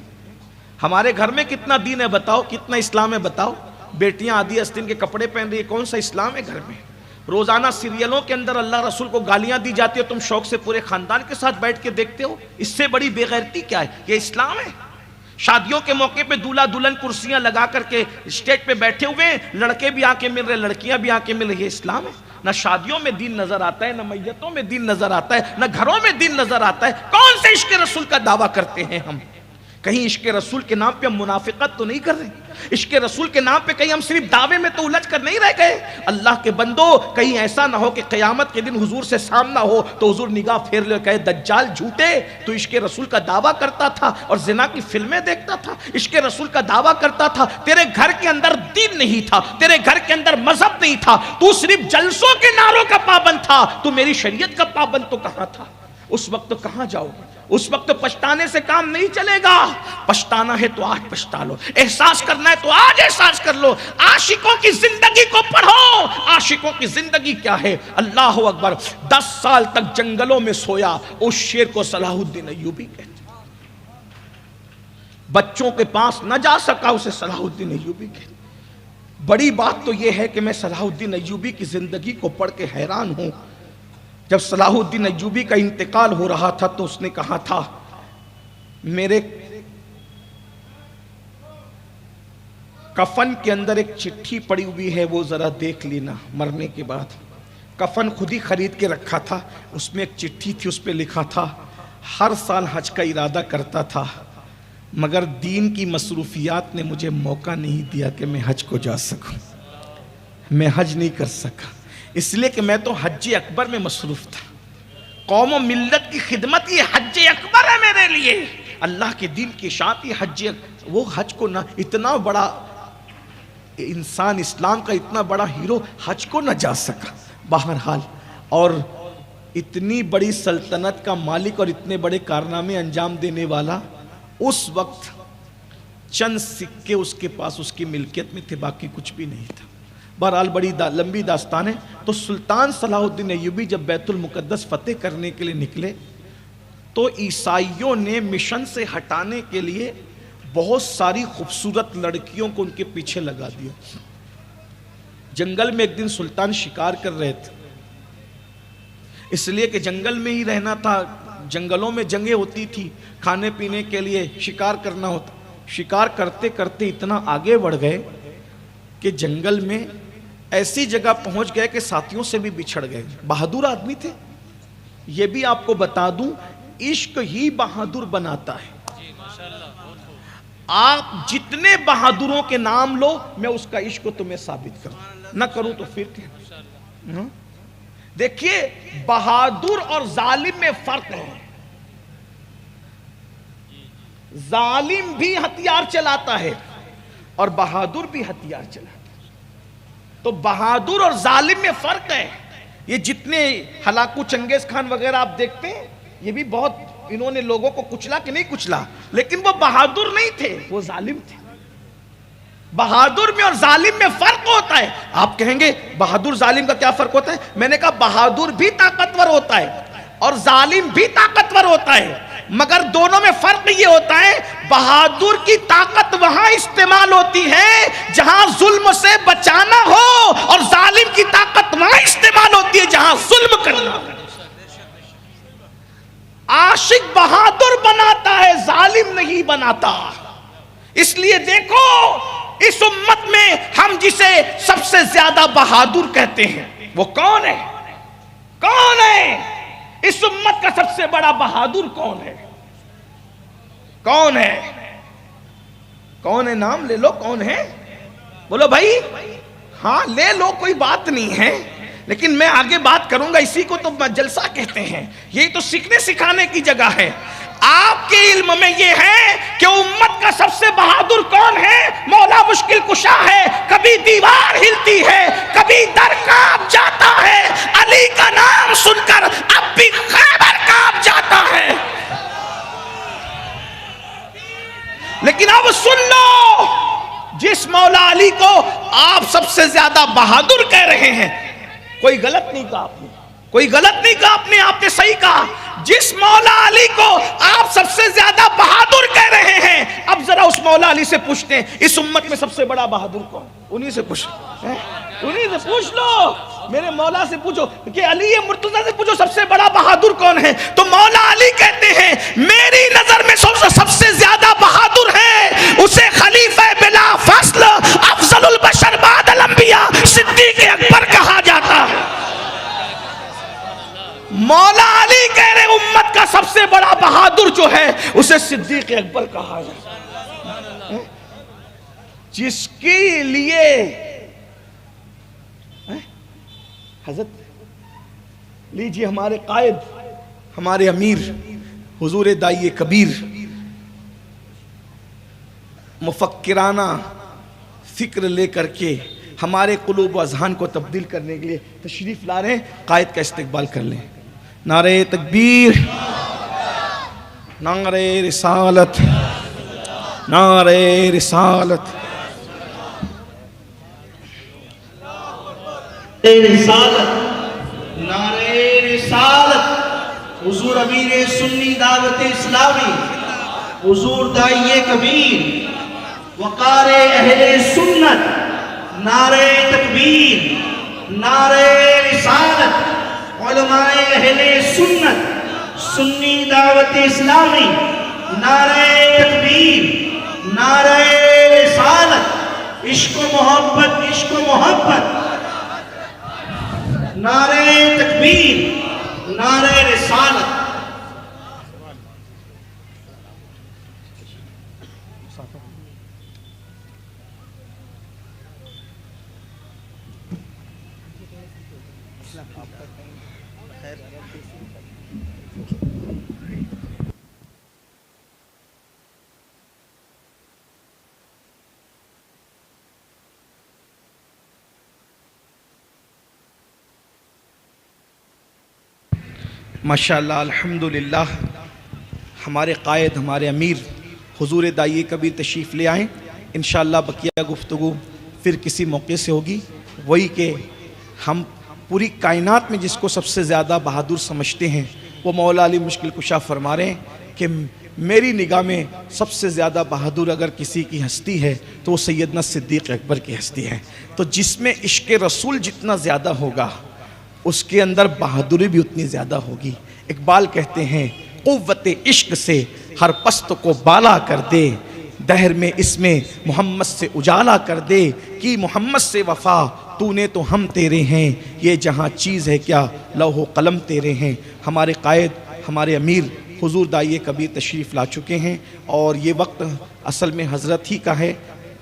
ہمارے گھر میں کتنا دین ہے بتاؤ، کتنا اسلام ہے بتاؤ. بیٹیاں آدھی آستین کے کپڑے پہن رہی ہے، کون سا اسلام ہے گھر میں؟ روزانہ سیریلوں کے اندر اللہ رسول کو گالیاں دی جاتی ہے، تم شوق سے پورے خاندان کے ساتھ بیٹھ کے دیکھتے ہو. اس سے بڑی بے غیرتی کیا ہے؟ یہ اسلام ہے. شادیوں کے موقع پہ دولہا دلہن کرسیاں لگا کر کے اسٹیج پہ بیٹھے ہوئے ہیں، لڑکے بھی آ کے مل رہے، لڑکیاں بھی آ کے مل رہی. یہ اسلام ہے؟ نہ شادیوں میں دین نظر آتا ہے، نہ میتوں میں دین نظر آتا ہے، نہ گھروں میں دین نظر آتا ہے. کون سے عشق رسول کا دعویٰ کرتے ہیں ہم؟ کہیں عشق رسول کے نام پہ ہم منافقت تو نہیں کر رہے؟ عشق رسول کے نام پہ کہیں ہم صرف دعوے میں تو الجھ کر نہیں رہ گئے؟ اللہ کے بندو، کہیں ایسا نہ ہو کہ قیامت کے دن حضور سے سامنا ہو تو حضور نگاہ پھیر لے کہے دجال جھوٹے، تو عشق رسول کا دعویٰ کرتا تھا اور زنا کی فلمیں دیکھتا تھا، عشق رسول کا دعویٰ کرتا تھا. تیرے گھر کے اندر دین نہیں تھا، تیرے گھر کے اندر مذہب نہیں تھا، تو صرف جلسوں کے نعروں کا پابند تھا، تو میری شریعت کا پابند تو کہاں تھا؟ اس وقت تو کہاں جاؤ گے؟ اس وقت پچھتانے سے کام نہیں چلے گا. پچھتانا ہے تو آج پچھتا لو، احساس کرنا ہے تو آج احساس کر لو. عاشقوں کی زندگی کو پڑھو. عاشقوں کی زندگی کیا ہے؟ اللہ اکبر. 10 سال تک جنگلوں میں سویا، اس شیر کو صلاح الدین ایوبی کہتے. بچوں کے پاس نہ جا سکا، اسے صلاح الدین ایوبی کہتے. بڑی بات تو یہ ہے کہ میں صلاح الدین ایوبی کی زندگی کو پڑھ کے حیران ہوں. جب صلاح الدین ایوبی کا انتقال ہو رہا تھا تو اس نے کہا تھا، میرے کفن کے اندر ایک چٹھی پڑی ہوئی ہے، وہ ذرا دیکھ لینا. مرنے کے بعد کفن خود ہی خرید کے رکھا تھا، اس میں ایک چٹھی تھی، اس پہ لکھا تھا ہر سال حج کا ارادہ کرتا تھا، مگر دین کی مصروفیات نے مجھے موقع نہیں دیا کہ میں حج کو جا سکوں. میں حج نہیں کر سکا اس لیے کہ میں تو حج اکبر میں مصروف تھا. قوم و ملت کی خدمت یہ حج اکبر ہے میرے لیے. اللہ کے دین کی اشاعت یہ حج، وہ حج کو نہ، اتنا بڑا انسان، اسلام کا اتنا بڑا ہیرو حج کو نہ جا سکا. بہرحال، اور اتنی بڑی سلطنت کا مالک اور اتنے بڑے کارنامے انجام دینے والا، اس وقت چند سکے اس کے پاس اس کی ملکیت میں تھے، باقی کچھ بھی نہیں تھا. بہرحال بڑی لمبی داستان ہے. تو سلطان صلاح الدین ایوبی جب بیت المقدس فتح کرنے کے لیے نکلے تو عیسائیوں نے مشن سے ہٹانے کے لیے بہت ساری خوبصورت لڑکیوں کو ان کے پیچھے لگا دیا. جنگل میں ایک دن سلطان شکار کر رہے تھے، اس لیے کہ جنگل میں ہی رہنا تھا، جنگلوں میں جنگیں ہوتی تھی، کھانے پینے کے لیے شکار کرنا ہوتا. شکار کرتے کرتے اتنا آگے بڑھ گئے کہ جنگل میں ایسی جگہ پہنچ گئے کہ ساتھیوں سے بھی بچھڑ گئے. بہادر آدمی تھے. یہ بھی آپ کو بتا دوں، عشق ہی بہادر بناتا ہے. آپ جتنے بہادروں کے نام لو، میں اس کا عشق تمہیں ثابت کروں، نہ کروں تو پھر کیا. دیکھیے، بہادر اور ظالم میں فرق ہے. ظالم بھی ہتھیار چلاتا ہے اور بہادر بھی ہتھیار چلاتا ہے. تو بہادر اور ظالم میں فرق ہے. یہ جتنے ہلاکو چنگیز خان وغیرہ آپ دیکھتے ہیں، یہ بھی بہت انہوں نے لوگوں کو کچلا کہ نہیں کچلا، لیکن وہ بہادر نہیں تھے، وہ ظالم تھے. بہادر میں اور ظالم میں فرق ہوتا ہے. آپ کہیں گے بہادر ظالم کا کیا فرق ہوتا ہے؟ میں نے کہا بہادر بھی طاقتور ہوتا ہے اور ظالم بھی طاقتور ہوتا ہے، مگر دونوں میں فرق یہ ہوتا ہے، بہادر کی طاقت وہاں استعمال ہوتی ہے جہاں ظلم سے بچانا ہو، اور ظالم کی طاقت وہاں استعمال ہوتی ہے جہاں ظلم کرنا ہو. عاشق بہادر بناتا ہے، ظالم نہیں بناتا. اس لیے دیکھو، اس امت میں ہم جسے سب سے زیادہ بہادر کہتے ہیں وہ کون ہے؟ کون ہے؟ اس امت کا سب سے بڑا بہادر کون ہے؟ کون ہے؟ کون ہے؟ نام لے لو. کون ہے؟ بولو بھائی. ہاں لے لو، کوئی بات نہیں ہے، لیکن میں آگے بات کروں گا. اسی کو تو جلسہ کہتے ہیں، یہی تو سیکھنے سکھانے کی جگہ ہے. آپ کے علم میں یہ ہے کہ امت کا سب سے بہادر کون ہے؟ مولا مشکل کشا ہے. کبھی دیوار ہلتی ہے، کبھی در کانپ جاتا ہے. علی کا نام نام سن کر اب بھی خیبر کانپ جاتا ہے. لیکن اب سن لو، جس مولا علی کو آپ سب سے زیادہ بہادر کہہ رہے ہیں، کوئی غلط نہیں کہا آپ نے، کوئی غلط نہیں کہا آپ نے، آپ نے صحیح کہا. جس مولا علی کو آپ سب سے زیادہ بہادر کہہ رہے ہیں، اب ذرا اس مولا علی سے پوچھتے ہیں اس امت میں سب سے بڑا بہادر کون؟ انہی سے پوچھ، انہی سے پوچھ لو، میرے مولا سے پوچھو کہ علی مرتضیٰ سے پوچھو سب سے بڑا بہادر کون ہے. تو مولا علی کہتے ہیں میری نظر میں سب سے زیادہ بہادر ہے اسے خلیفہ بلا فصل افضل البشر بعد الانبیاء صدیق اکبر کہا جاتا ہے. مولا علی کہہ رہے امت کا سب سے بڑا بہادر جو ہے اسے صدیق اکبر کہا جاتا ہے، جس کے لیے حضرت لیجئے ہمارے قائد، ہمارے امیر حضور دائی کبیر مفکرانہ فکر لے کر کے ہمارے قلوب و اذہان کو تبدیل کرنے کے لیے تشریف لا رہے ہیں. قائد کا استقبال کر لیں. نعرہ تکبیر، نعرہ رسالت، نعرہ رسالت، نعرہ رسالت. حضور امیر سنی دعوت اسلامی، حضور دائی کبیر، وقار اہل سنت، نعرہ تکبیر، نعرہ رسالت. علماء اہل سنت، سنی دعوت اسلامی، نعرہ تکبیر، نعرہ رسالت. عشق و محبت، عشق و محبت. نعرہ تکبیر، نعرہ رسالت. ماشاءاللہ الحمدللہ. ہمارے قائد، ہمارے امیر حضور دائی کبیر تشریف لے آئیں. انشاءاللہ بقیہ گفتگو پھر کسی موقع سے ہوگی. وہی کہ ہم پوری کائنات میں جس کو سب سے زیادہ بہادر سمجھتے ہیں وہ مولا علی مشکل کشا فرما رہے ہیں کہ میری نگاہ میں سب سے زیادہ بہادر اگر کسی کی ہستی ہے تو وہ سیدنا صدیق اکبر کی ہستی ہے. تو جس میں عشق رسول جتنا زیادہ ہوگا اس کے اندر بہادری بھی اتنی زیادہ ہوگی. اقبال کہتے ہیں قوت عشق سے ہر پست کو بالا کر دے، دہر میں اس میں محمد سے اجالا کر دے، کی محمد سے وفا تو نے تو ہم تیرے ہیں، یہ جہاں چیز ہے کیا لوح و قلم تیرے ہیں. ہمارے قائد، ہمارے امیر حضور دائی کبیر تشریف لا چکے ہیں اور یہ وقت اصل میں حضرت ہی کا ہے.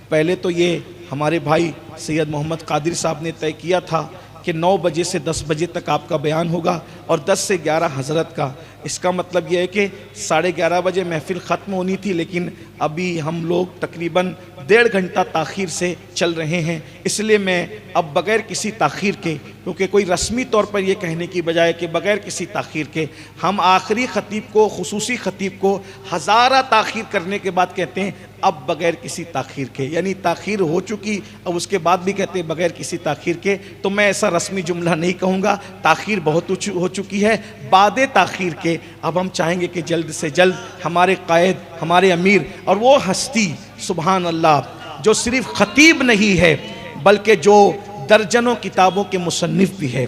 پہلے تو یہ ہمارے بھائی سید محمد قادر صاحب نے طے کیا تھا کہ 9 بجے سے 10 بجے تک آپ کا بیان ہوگا اور 10 سے 11 حضرت کا. اس کا مطلب یہ ہے کہ 11:30 بجے محفل ختم ہونی تھی، لیکن ابھی ہم لوگ تقریباً 1.5 گھنٹہ تاخیر سے چل رہے ہیں. اس لیے میں اب بغیر کسی تاخیر کے، کیونکہ کوئی رسمی طور پر یہ کہنے کی بجائے کہ بغیر کسی تاخیر کے ہم آخری خطیب کو، خصوصی خطیب کو ہزارہ تاخیر کرنے کے بعد کہتے ہیں اب بغیر کسی تاخیر کے، یعنی تاخیر ہو چکی اب اس کے بعد بھی کہتے ہیں بغیر کسی تاخیر کے. تو میں ایسا رسمی جملہ نہیں کہوں گا، تاخیر بہت ہو چکی ہے. بعد تاخیر کے اب ہم چاہیں گے کہ جلد سے جلد ہمارے قائد، ہمارے امیر اور وہ ہستی سبحان اللہ جو صرف خطیب نہیں ہے بلکہ جو درجنوں کتابوں کے مصنف بھی ہے،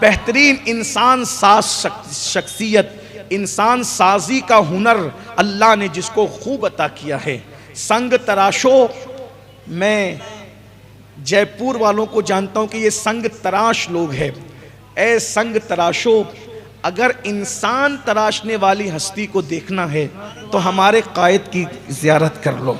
بہترین انسان ساز شخصیت، انسان سازی کا ہنر اللہ نے جس کو خوب عطا کیا ہے. سنگ تراشو، میں جے پور والوں کو جانتا ہوں کہ یہ سنگ تراش لوگ ہیں. اے سنگ تراشو، اگر انسان تراشنے والی ہستی کو دیکھنا ہے تو ہمارے قائد کی زیارت کر لو،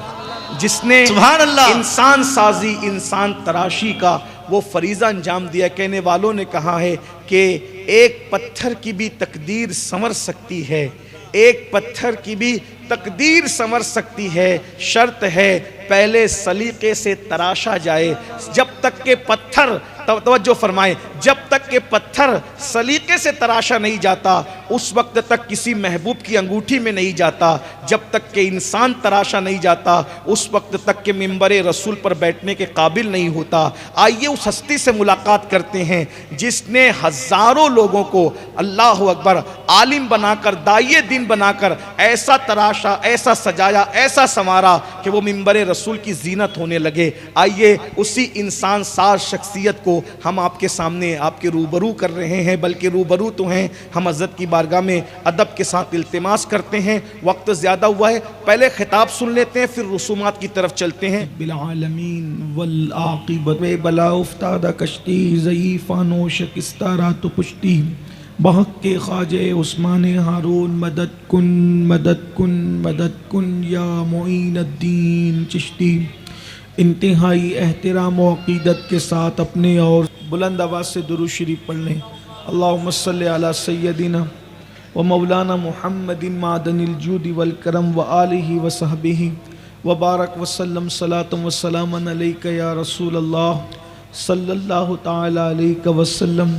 جس نے سبحان اللہ انسان سازی، انسان تراشی کا وہ فریضہ انجام دیا. کہنے والوں نے کہا ہے کہ ایک پتھر کی بھی تقدیر سنور سکتی ہے، ایک پتھر کی بھی تقدیر سنور سکتی ہے، شرط ہے پہلے سلیقے سے تراشا جائے. جب تک کہ پتھر توجہ فرمائیں، جب تک کہ پتھر سلیقے سے تراشا نہیں جاتا اس وقت تک کسی محبوب کی انگوٹھی میں نہیں جاتا، جب تک کہ انسان تراشا نہیں جاتا اس وقت تک کہ منبر رسول پر بیٹھنے کے قابل نہیں ہوتا۔ آئیے اس ہستی سے ملاقات کرتے ہیں جس نے ہزاروں لوگوں کو اللہ اکبر عالم بنا کر، داعیے دین بنا کر ایسا تراشا، ایسا سجایا، ایسا سنوارا کہ وہ منبر رسول کی زینت ہونے لگے۔ آئیے اسی انسان ساز شخصیت کو ہم آپ کے سامنے، آپ کے روبرو کر رہے ہیں، بلکہ روبرو تو ہیں، ہم حضرت کی بارگاہ میں ادب کے ساتھ التماس کرتے ہیں۔ وقت زیادہ ہوا ہے، پہلے خطاب سن لیتے ہیں پھر رسومات کی طرف چلتے ہیں۔ بالعالمین والعاقبت بلا افتادہ کشتی ضعیفانو شکستہ رات و پشتی بحق کے خواجہ عثمان ہارون مدد کن مدد کن مدد کن یا معین الدین چشتی۔ انتہائی احترام و عقیدت کے ساتھ اپنے اور بلند آواز سے درود شریف پڑھ لیں۔ اللہم صلی علی سیدنا و مولانا محمد معدن الجود والکرم و آلہ و صحبہ وبارک وسلم صلاۃ و سلام علیک یا رسول اللہ صلی اللہ تعالی علیہ وسلم۔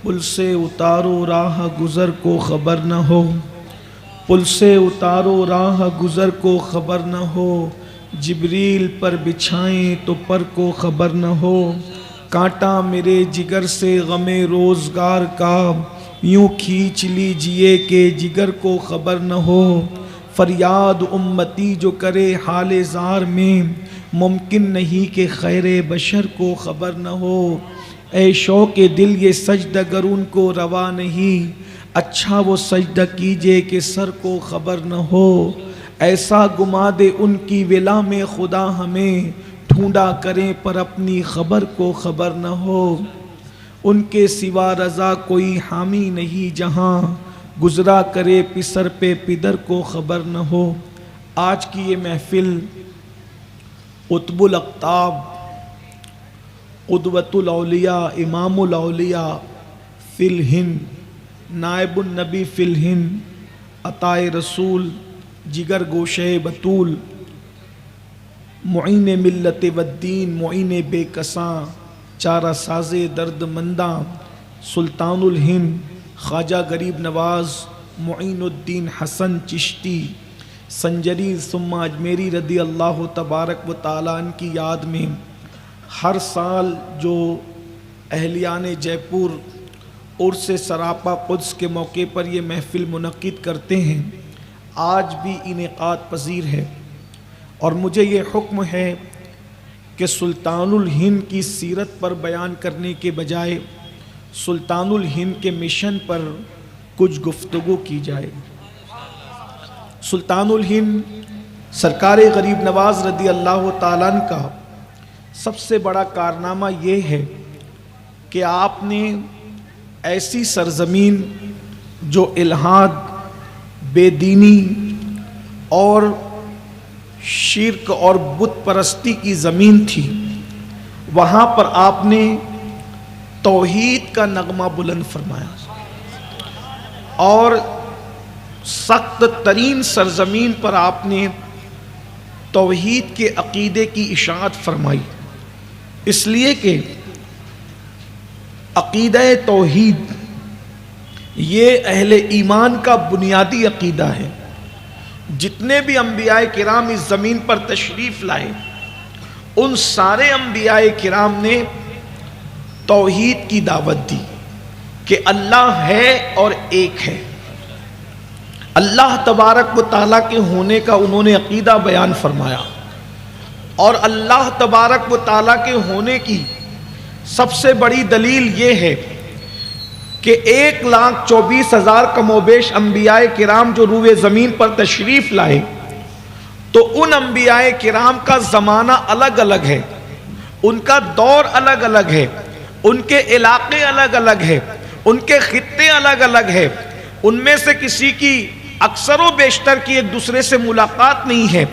پل سے اتارو راہ گزر کو خبر نہ ہو، پل سے اتارو راہ گزر کو خبر نہ ہو، جبریل پر بچھائیں تو پر کو خبر نہ ہو، کانٹا میرے جگر سے غم روزگار کا یوں کھینچ لیجئے کہ جگر کو خبر نہ ہو، فریاد امتی جو کرے حال زار میں ممکن نہیں کہ خیر بشر کو خبر نہ ہو، اے شوق دل یہ سجدہ گر ان کو روا نہیں، اچھا وہ سجدہ کیجئے کہ سر کو خبر نہ ہو، ایسا گما دے ان کی ولا میں خدا ہمیں، ڈھونڈا کریں پر اپنی خبر کو خبر نہ ہو، ان کے سوا رضا کوئی حامی نہیں جہاں، گزرا کرے پسر پہ پدر کو خبر نہ ہو۔ آج کی یہ محفل قطب الاقطاب، قدوۃ الاولیاء، امام الاولیاء فی الہند، نائب النبی فی الہند، عطائے رسول، جگر گوشہ بطول، معین ملت والدین، معین بے کساں، چارہ ساز درد منداں، سلطان الہند خواجہ غریب نواز معین الدین حسن چشتی سنجری ثم اجمیری رضی اللہ تبارک و تعالیٰ عنہ کی یاد میں ہر سال جو اہلیان جے پور عرس سراپا قدس کے موقع پر یہ محفل منعقد کرتے ہیں، آج بھی انعقاد پذیر ہے، اور مجھے یہ حکم ہے کہ سلطان الہند کی سیرت پر بیان کرنے کے بجائے سلطان الہند کے مشن پر کچھ گفتگو کی جائے۔ سلطان الہند سرکار غریب نواز رضی اللہ تعالیٰ عنہ کا سب سے بڑا کارنامہ یہ ہے کہ آپ نے ایسی سرزمین جو الحاد، بے دینی اور شرک اور بت پرستی کی زمین تھی، وہاں پر آپ نے توحید کا نغمہ بلند فرمایا، اور سخت ترین سرزمین پر آپ نے توحید کے عقیدے کی اشاعت فرمائی، اس لیے کہ عقیدہ توحید یہ اہل ایمان کا بنیادی عقیدہ ہے۔ جتنے بھی انبیاء کرام اس زمین پر تشریف لائے، ان سارے انبیاء کرام نے توحید کی دعوت دی کہ اللہ ہے اور ایک ہے، اللہ تبارک و تعالیٰ کے ہونے کا انہوں نے عقیدہ بیان فرمایا، اور اللہ تبارک و تعالیٰ کے ہونے کی سب سے بڑی دلیل یہ ہے کہ 1,24,000 کم و بیش انبیاء کرام جو روئے زمین پر تشریف لائے، تو ان انبیاء کرام کا زمانہ الگ الگ ہے، ان کا دور الگ الگ ہے، ان کے علاقے الگ الگ ہے، ان کے خطے الگ الگ ہے، ان میں سے کسی کی اکثر و بیشتر کی ایک دوسرے سے ملاقات نہیں ہے،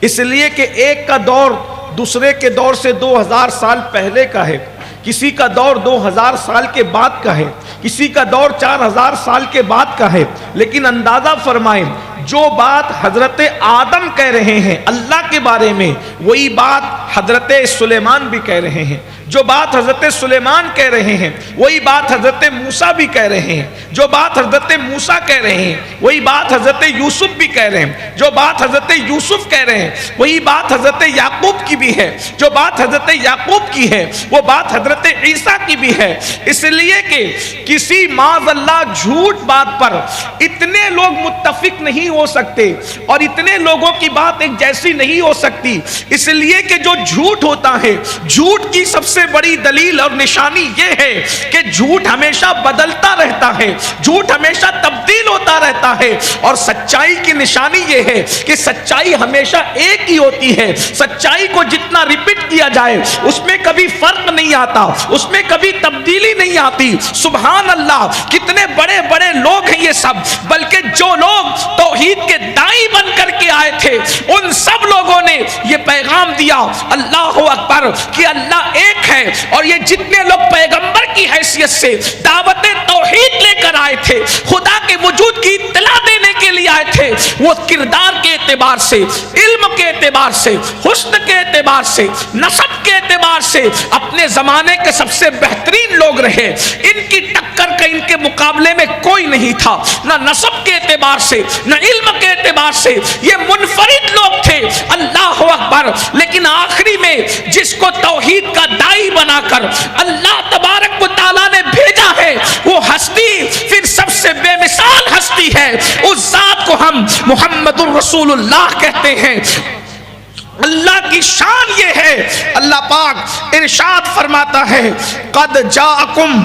اس لیے کہ ایک کا دور دوسرے کے دور سے 2000 سال پہلے کا ہے، کسی کا دور 2000 سال کے بعد کا ہے، کسی کا دور 4000 سال کے بعد کا ہے، لیکن اندازہ فرمائیں جو بات حضرت آدم کہہ رہے ہیں اللہ کے بارے میں وہی بات حضرت سلیمان بھی کہہ رہے ہیں، جو بات حضرت سلیمان کہہ رہے ہیں وہی بات حضرت موسیٰ بھی کہہ رہے ہیں، جو بات حضرت موسیٰ کہہ رہے ہیں وہی بات حضرت یوسف بھی کہہ رہے ہیں، جو بات حضرت یوسف کہہ رہے ہیں وہی بات حضرت یعقوب کی بھی ہے، جو بات حضرت یعقوب کی ہے وہ بات حضرت عیسیٰ کی بھی ہے۔ اس لیے کہ کسی معاذ اللہ جھوٹ بات پر اتنے لوگ متفق نہیں ہو سکتے اور اتنے لوگوں کی بات ایک جیسی نہیں ہو سکتی، اس لیے کہ جو جھوٹ ہوتا ہے، جھوٹ کی سب سے بڑی دلیل اور نشانی یہ ہے کہ جھوٹ ہمیشہ بدلتا رہتا ہے، جھوٹ ہمیشہ تبدیل ہوتا رہتا ہے، اور سچائی کی نشانی یہ ہے کہ سچائی ہمیشہ ایک ہی ہوتی ہے۔ سچائی کو جتنا ریپیٹ کیا جائے اس میں کبھی فرق نہیں آتا، اس میں کبھی تبدیلی نہیں آتی۔ سبحان اللہ، کتنے بڑے بڑے لوگ ہیں یہ سب، بلکہ جو لوگ توحید کے دائی بن کر کے آئے تھے ان سب لوگوں نے یہ پیغام دیا، اللہ اکبر، کہ اللہ ایک ہے، اور یہ جتنے لوگ پیغمبر کی حیثیت سے دعوت توحید لے کر آئے تھے، خدا کے وجود کی اطلاع دینے کے لیے آئے تھے، وہ کردار کے اعتبار سے، علم کے اعتبار سے، حسن کے اعتبار سے، نسب کے اعتبار سے اپنے زمانے کے سب سے بہترین لوگ رہے۔ ان کی ٹکر کا ان کے مقابلے میں کوئی نہیں تھا، نہ نسب کے اعتبار سے نہ علم کے اعتبار سے، یہ منفرد لوگ تھے، اللہ اکبر۔ لیکن آخری میں جس کو توحید کا دائی بنا کر اللہ تبارک و تعالیٰ نے بھیجا ہے وہ ہستی پھر سب سے بے مثال ہستی ہے، اس ذات کو ہم محمد الرسول اللہ کہتے ہیں۔ اللہ کی شان یہ ہے، اللہ پاک ارشاد فرماتا ہے قد جاءکم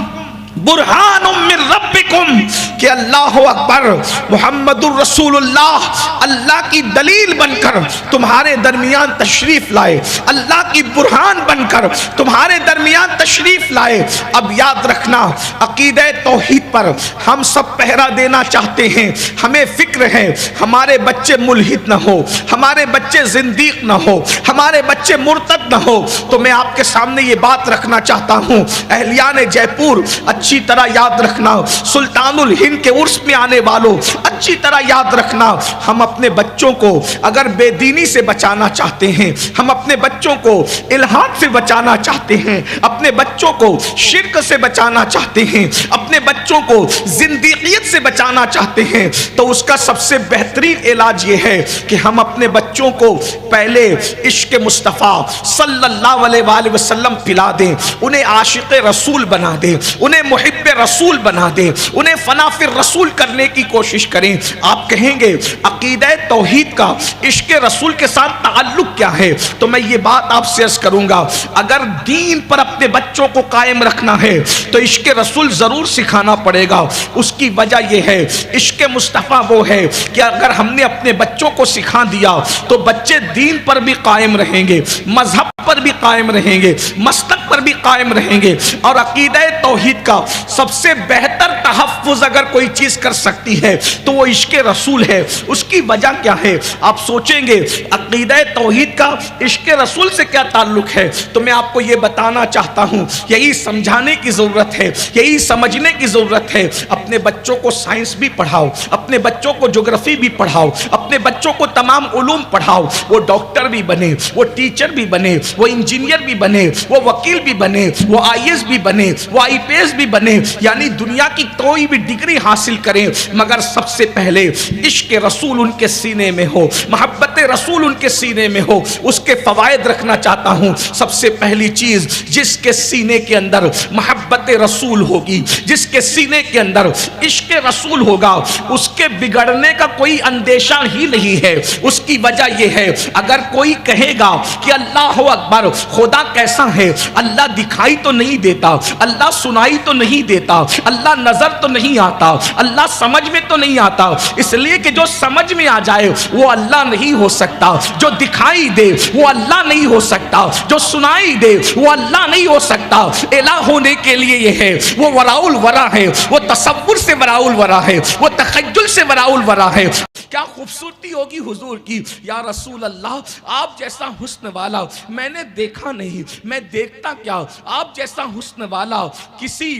برہان من ربکم، کہ اللہ اکبر، محمد الرسول اللہ اللہ کی دلیل بن کر تمہارے درمیان تشریف لائے، اللہ کی برہان بن کر تمہارے درمیان تشریف لائے۔ اب یاد رکھنا، عقیدہ توحید پر ہم سب پہرا دینا چاہتے ہیں، ہمیں فکر ہے ہمارے بچے ملحد نہ ہو، ہمارے بچے زندیق نہ ہو، ہمارے بچے مرتد نہ ہو۔ تو میں آپ کے سامنے یہ بات رکھنا چاہتا ہوں، اہلیان جے پور اچھی طرح یاد رکھنا، سلطان الہند کے عرس میں آنے والوں اچھی طرح یاد رکھنا، ہم اپنے بچوں کو اگر بے دینی سے بچانا چاہتے ہیں، ہم اپنے بچوں کو الحاد سے بچانا چاہتے ہیں، اپنے بچوں کو شرک سے بچانا چاہتے ہیں، اپنے بچوں کو زندیقیت سے بچانا چاہتے ہیں، تو اس کا سب سے بہترین علاج یہ ہے کہ ہم اپنے بچوں کو پہلے عشق مصطفیٰ صلی اللہ علیہ وآلہ وسلم پلا دیں، انہیں عاشق رسول بنا دیں، انہیں محب رسول بنا دیں، انہیں فنا فی الرسول کرنے کی کوشش کریں۔ آپ کہیں گے عقیدہ توحید کا عشق رسول کے ساتھ تعلق کیا ہے؟ تو میں یہ بات آپ سے عرض کروں گا، اگر دین پر اپنے بچوں کو قائم رکھنا ہے تو عشق رسول ضرور سکھانا پڑے گا۔ اس کی وجہ یہ ہے، عشق مصطفیٰ وہ ہے کہ اگر ہم نے اپنے بچوں کو سکھا دیا تو بچے دین پر بھی قائم رہیں گے، مذہب پر بھی قائم رہیں گے، مسلک پر بھی قائم رہیں گے۔ اور عقیدہ توحید کا سب سے بہتر تحفظ اگر کوئی چیز کر سکتی ہے تو وہ عشق رسول ہے۔ اس کی وجہ کیا ہے؟ آپ سوچیں گے عقیدہ توحید کا عشق رسول سے کیا تعلق ہے، تو میں آپ کو یہ بتانا چاہتا ہوں، یہی سمجھانے کی ضرورت ہے، یہی سمجھنے کی ضرورت ہے۔ اپنے بچوں کو سائنس بھی پڑھاؤ، اپنے بچوں کو جغرافی بھی پڑھاؤ، اپنے بچوں کو تمام علوم پڑھاؤ، وہ ڈاکٹر بھی بنے، وہ ٹیچر بھی بنے، وہ انجینئر بھی بنے، وہ وکیل بھی بنے، وہ آئی ایس بھی بنے، وہ آئی پی ایس بھی بنے، یعنی دنیا کی کوئی بھی ڈگری حاصل کریں، مگر سب سے پہلے عشق رسول ان کے سینے میں ہو، محبت رسول ان کے سینے میں ہو۔ اس کے فوائد رکھنا چاہتا ہوں۔ سب سے پہلی چیز، جس کے سینے کے اندر محبت رسول ہوگی، جس کے سینے کے اندر عشق رسول ہوگا، اس کے بگڑنے کا کوئی اندیشہ ہی نہیں ہے۔ اس کی وجہ یہ ہے، اگر کوئی کہے گا کہ اللہ اکبر، خدا کیسا ہے، اللہ دکھائی تو نہیں دیتا، اللہ سنائی تو نہیں دیتا، اللہ نظر تو نہیں آتا، اللہ سمجھ میں تو نہیں آتا، اس لیے کہ جو سمجھ میں آ جائے وہ اللہ نہیں ہو سکتا، جو دکھائی دے وہ اللہ نہیں ہو سکتا، جو سنائی دے وہ اللہ نہیں ہو سکتا۔ الہ ہونے کے لیے یہ ہے، وہ وراء الورا ہے، وہ تصور سے وراء الورا ہے، وہ تخیل سے وراء الورا ہے۔ کیا خوبصورتی ہوگی حضور کی، یا رسول اللہ آپ جیسا حسن والا میں نے دیکھا نہیں، میں دیکھتا کیا، آپ جیسا حسن والا کسی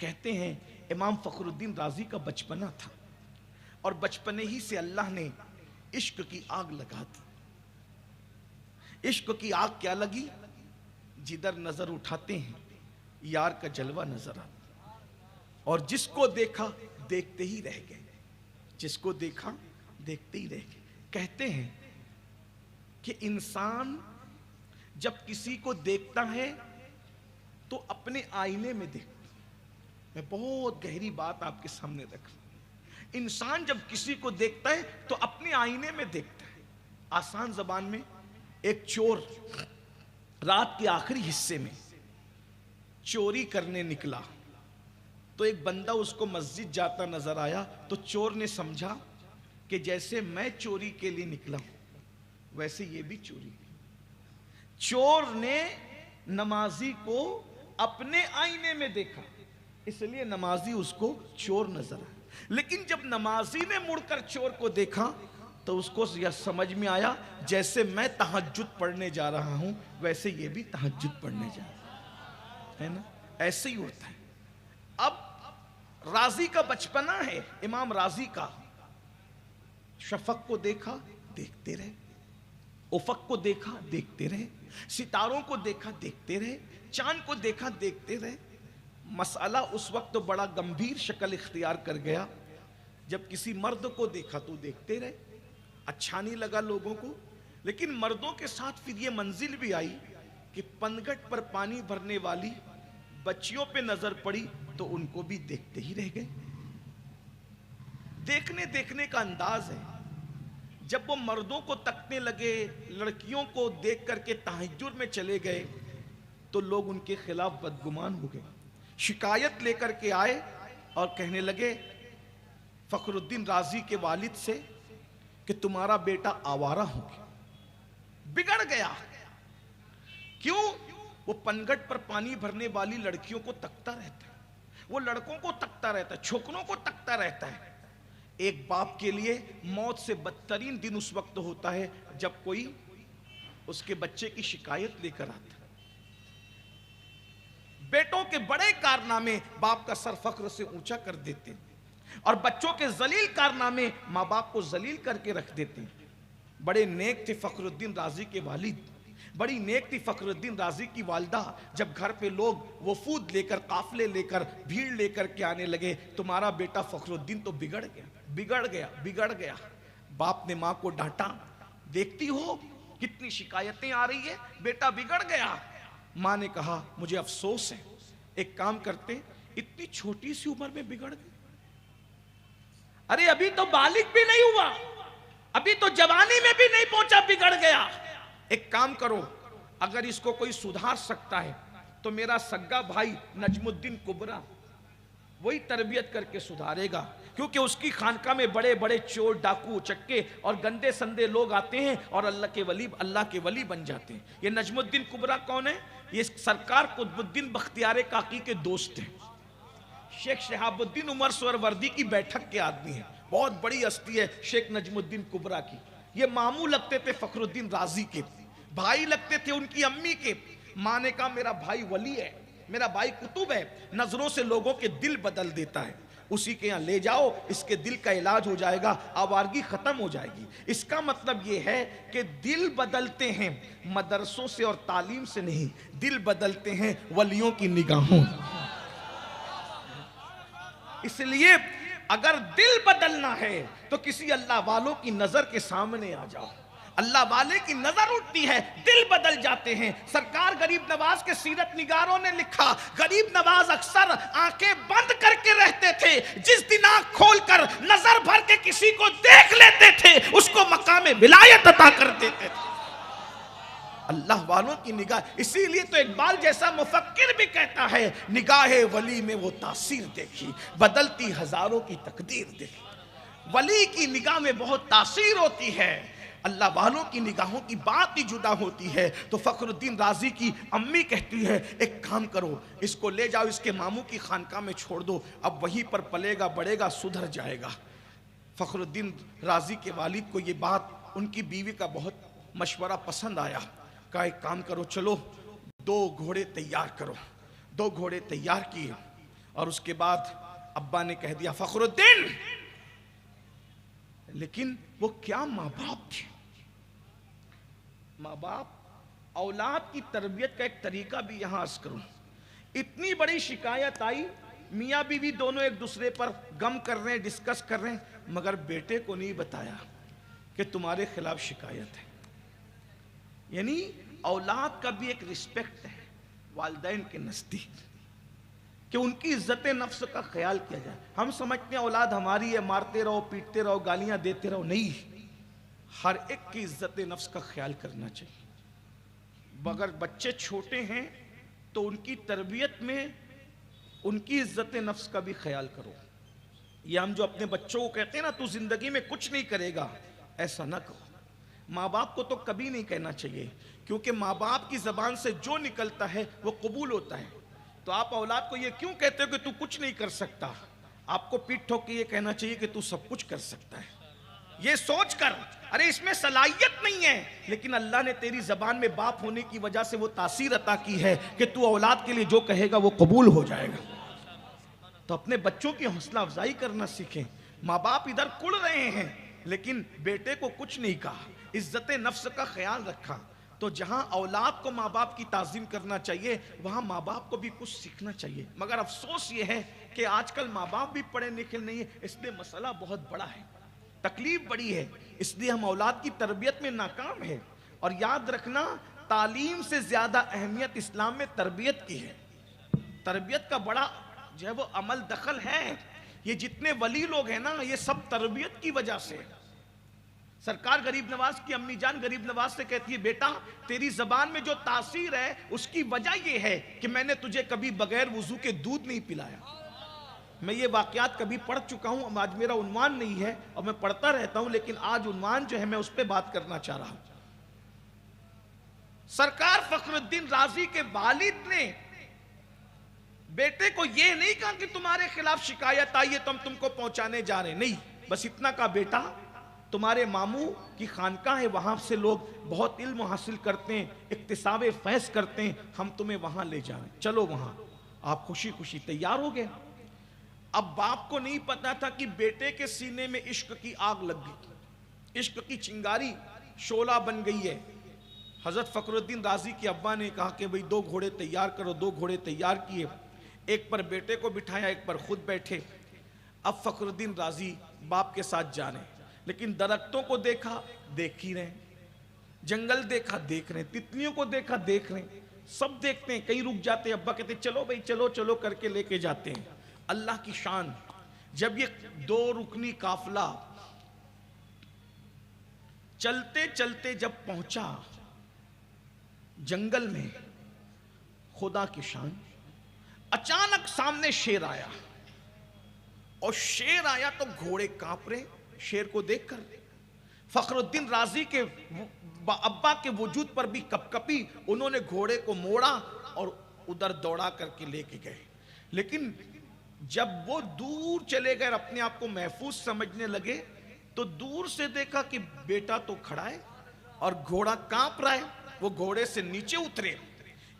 کہتے ہیں امام فخر الدین رازی کا بچپنا تھا اور بچپنے ہی سے اللہ نے عشق کی آگ لگا دی. عشق کی آگ کیا لگی؟ جدھر نظر اٹھاتے ہیں یار کا جلوہ نظر آتا اور جس کو دیکھا دیکھتے ہی رہ گئے. جس کو دیکھا دیکھتے ہی رہ گئے. کہتے ہیں کہ انسان جب کسی کو دیکھتا ہے تو اپنے آئینے میں دیکھتا. میں بہت گہری بات آپ کے سامنے رکھ رہا ہوں. انسان جب کسی کو دیکھتا ہے تو اپنے آئینے میں دیکھتا ہے. آسان زبان میں ایک چور رات کے آخری حصے میں چوری کرنے نکلا تو ایک بندہ اس کو مسجد جاتا نظر آیا تو چور نے سمجھا کہ جیسے میں چوری کے لیے نکلا ہوں ویسے یہ بھی چوری. چور نے نمازی کو اپنے آئینے میں دیکھا اس لیے نمازی اس کو چور نظر آیا. لیکن جب نمازی نے مڑ کر چور کو دیکھا تو اس کو یہ سمجھ میں آیا جیسے میں تہجد پڑھنے جا رہا ہوں ویسے یہ بھی تہجد پڑھنے جا رہا ہے نا. ایسے ہی ہوتا ہے. اب رازی کا بچپنا ہے امام رازی کا. شفق کو دیکھا دیکھتے رہے, افق کو دیکھا دیکھتے رہے, ستاروں کو دیکھا دیکھتے رہے, چاند کو دیکھا دیکھتے رہے. مسئلہ اس وقت تو بڑا گمبھیر شکل اختیار کر گیا جب کسی مرد کو دیکھا تو دیکھتے رہے. اچھا نہیں لگا لوگوں کو, لیکن مردوں کے ساتھ پھر یہ منزل بھی آئی کہ پنگھٹ پر پانی بھرنے والی بچیوں پہ نظر پڑی تو ان کو بھی دیکھتے ہی رہ گئے. دیکھنے کا انداز ہے. جب وہ مردوں کو تکنے لگے, لڑکیوں کو دیکھ کر کے تہجد میں چلے گئے تو لوگ ان کے خلاف بدگمان ہو گئے. شکایت لے کر کے آئے اور کہنے لگے فخر الدین رازی کے والد سے کہ تمہارا بیٹا آوارہ ہو گیا, بگڑ گیا. کیوں؟ وہ پنگھٹ پر پانی بھرنے والی لڑکیوں کو تکتا رہتا ہے, وہ لڑکوں کو تکتا رہتا ہے, چھوکروں کو تکتا رہتا ہے. ایک باپ کے لیے موت سے بدترین دن اس وقت ہوتا ہے جب کوئی اس کے بچے کی شکایت لے کر آتا ہے. بیٹوں کے بڑے کارنامے باپ کا سر فخر سے اونچا کر دیتے اور بچوں کے ذلیل کارنامے ماں باپ کو ذلیل کر کے رکھ دیتے. بڑے نیک تھے فخر الدین رازی کے والد, بڑی نیک تھی فخر الدین رازی کی والدہ. جب گھر پہ لوگ وفود لے کر, قافلے لے کر, بھیڑ لے کر کے آنے لگے, تمہارا بیٹا فخر الدین تو بگڑ گیا. باپ نے ماں کو ڈانٹا, دیکھتی ہو کتنی شکایتیں آ رہی ہے, بیٹا بگڑ گیا. ماں نے کہا مجھے افسوس ہے, ایک کام کرتے, اتنی چھوٹی سی عمر میں بگڑ گئے. ارے ابھی تو بالغ بھی نہیں ہوا, ابھی تو جوانی میں بھی نہیں پہنچا, بگڑ گیا. ایک کام کرو, اگر اس کو کوئی سدھار سکتا ہے تو میرا سگا بھائی نجم الدین کبرا وہی تربیت کر کے سدھارے گا, کیونکہ اس کی خانقاہ میں بڑے بڑے چور, ڈاکو, چکے اور گندے سندے لوگ آتے ہیں اور اللہ کے ولی بن جاتے ہیں. یہ نجم الدین کبرا کون ہے؟ یہ سرکار قطب الدین بختیار کاکی کے دوست ہیں. شیخ شہاب الدین عمر سہروردی کی بیٹھک کے آدمی ہیں. بہت بڑی ہستی ہے شیخ نجم الدین کبرا کی. یہ ماموں لگتے تھے فخر الدین رازی کے, بھائی لگتے تھے ان کی امی کے. ماں نے کہا میرا بھائی ولی ہے, میرا بھائی قطب ہے, نظروں سے لوگوں کے دل بدل دیتا ہے, اسی کے یہاں لے جاؤ, اس کے دل کا علاج ہو جائے گا, آوارگی ختم ہو جائے گی. اس کا مطلب یہ ہے کہ دل بدلتے ہیں مدرسوں سے اور تعلیم سے نہیں, دل بدلتے ہیں ولیوں کی نگاہوں. اس لیے اگر دل بدلنا ہے تو کسی اللہ والوں کی نظر کے سامنے آ جاؤ. اللہ والے کی نظر اٹھتی ہے, دل بدل جاتے ہیں. سرکار غریب نواز کے سیرت نگاروں نے لکھا, غریب نواز اکثر آنکھیں بند کر کے رہتے تھے, جس دن آنکھ کھول کر نظر بھر کے کسی کو دیکھ لیتے تھے اس کو مقام ولایت عطا کر دیتے تھے. اللہ والوں کی نگاہ. اسی لیے تو اقبال جیسا مفکر بھی کہتا ہے نگاہ ولی میں وہ تاثیر دیکھی, بدلتی ہزاروں کی تقدیر دیکھی. ولی کی نگاہ میں بہت تاثیر ہوتی ہے, اللہ والوں کی نگاہوں کی بات ہی جدا ہوتی ہے. تو فخر الدین رازی کی امی کہتی ہے ایک کام کرو, اس کو لے جاؤ, اس کے ماموں کی خانقاہ میں چھوڑ دو, اب وہیں پر پلے گا, بڑھے گا, سدھر جائے گا. فخر الدین رازی کے والد کو یہ بات ان کی بیوی کا بہت مشورہ پسند آیا. کہا ایک کام کرو, چلو 2 گھوڑے تیار کرو. 2 گھوڑے تیار کیے اور اس کے بعد ابا نے کہہ دیا فخر الدین. لیکن وہ کیا ماں باپ تھے. ماں باپ اولاد کی تربیت کا ایک طریقہ بھی یہاں عرض کروں. اتنی بڑی شکایت آئی, میاں بیوی دونوں ایک دوسرے پر غم کر رہے ہیں, ڈسکس کر رہے ہیں, مگر بیٹے کو نہیں بتایا کہ تمہارے خلاف شکایت ہے. یعنی اولاد کا بھی ایک رسپیکٹ ہے والدین کے نزدیک کہ ان کی عزت نفس کا خیال کیا جائے. ہم سمجھتے ہیں اولاد ہماری ہے, مارتے رہو, پیٹتے رہو, گالیاں دیتے رہو. نہیں, ہر ایک کی عزت نفس کا خیال کرنا چاہیے. اگر بچے چھوٹے ہیں تو ان کی تربیت میں ان کی عزت نفس کا بھی خیال کرو. یہ ہم جو اپنے بچوں کو کہتے ہیں نا تو زندگی میں کچھ نہیں کرے گا, ایسا نہ کرو. ماں باپ کو تو کبھی نہیں کہنا چاہیے, کیونکہ ماں باپ کی زبان سے جو نکلتا ہے وہ قبول ہوتا ہے. تو آپ اولاد کو یہ کیوں کہتے ہو کہ تو کچھ نہیں کر سکتا؟ آپ کو پیٹھ ٹھوک کے یہ کہنا چاہیے کہ تو سب کچھ کر سکتا ہے. یہ سوچ کر ارے اس میں صلاحیت نہیں ہے, لیکن اللہ نے تیری زبان میں باپ ہونے کی وجہ سے وہ تاثیر عطا کی ہے کہ تو اولاد کے لیے جو کہے گا وہ قبول ہو جائے گا. تو اپنے بچوں کی حوصلہ افزائی کرنا سیکھیں. ماں باپ ادھر کڑ رہے ہیں لیکن بیٹے کو کچھ نہیں کہا, عزت نفس کا خیال رکھا. تو جہاں اولاد کو ماں باپ کی تعظیم کرنا چاہیے وہاں ماں باپ کو بھی کچھ سیکھنا چاہیے. مگر افسوس یہ ہے کہ آج کل ماں باپ بھی پڑھے لکھے نہیں ہیں, اس لیے مسئلہ بہت بڑا ہے, تکلیف بڑی ہے. اس لیے ہم اولاد کی تربیت میں ناکام ہے. اور یاد رکھنا, تعلیم سے زیادہ اہمیت اسلام میں تربیت کی ہے. تربیت کا بڑا جو ہے وہ عمل دخل ہے. یہ جتنے ولی لوگ ہیں نا یہ سب تربیت کی وجہ سے. سرکار غریب نواز کی امی جان غریب نواز سے کہتی ہے بیٹا تیری زبان میں جو تاثیر ہے اس کی وجہ یہ ہے کہ میں نے تجھے کبھی بغیر وضو کے دودھ نہیں پلایا. میں یہ واقعات کبھی پڑھ چکا ہوں, آج میرا عنوان نہیں ہے اور میں پڑھتا رہتا ہوں, لیکن آج عنوان جو ہے میں اس پہ بات کرنا چاہ رہا ہوں. سرکار فخر الدین رازی کے والد نے بیٹے کو یہ نہیں کہا کہ تمہارے خلاف شکایت آئی ہے تو ہم تم کو پہنچانے جا رہے ہیں. نہیں, بس اتنا کہا بیٹا تمہارے ماموں کی خانقاہ ہے, وہاں سے لوگ بہت علم حاصل کرتے ہیں, اکتساب فیض کرتے ہیں, ہم تمہیں وہاں لے جا رہے ہیں, چلو وہاں. آپ خوشی خوشی تیار ہو گئے. اب باپ کو نہیں پتا تھا کہ بیٹے کے سینے میں عشق کی آگ لگ گئی, عشق کی چنگاری شعلہ بن گئی ہے. حضرت فخر الدین رازی کے ابا نے کہا کہ بھئی 2 گھوڑے تیار کرو. 2 گھوڑے تیار کیے, ایک پر بیٹے کو بٹھایا, ایک پر خود بیٹھے. اب فخر الدین رازی باپ کے ساتھ جا رہے ہیں, لیکن درختوں کو دیکھا دیکھ ہی رہے ہیں, جنگل دیکھا دیکھ رہے ہیں, تتلیوں کو دیکھا دیکھ رہے ہیں, سب دیکھتے ہیں. کہیں رک جاتے ہیں, ابا کہتے ہیں چلو بھئی چلو چلو کر کے لے کے جاتے ہیں. اللہ کی شان, جب یہ 2 رکنی قافلہ چلتے چلتے جب پہنچا جنگل میں, خدا کی شان, اچانک سامنے شیر آیا, اور شیر آیا تو گھوڑے کانپ رہے شیر کو دیکھ کر. فخر الدین رازی کے ابا کے وجود پر بھی کپ کپی, انہوں نے گھوڑے کو موڑا اور ادھر دوڑا کر کے لے کے گئے. لیکن جب وہ دور چلے گئے اپنے آپ کو محفوظ سمجھنے لگے تو دور سے دیکھا کہ بیٹا تو کھڑا ہے اور گھوڑا کانپ رہا ہے. وہ گھوڑے سے نیچے اترے,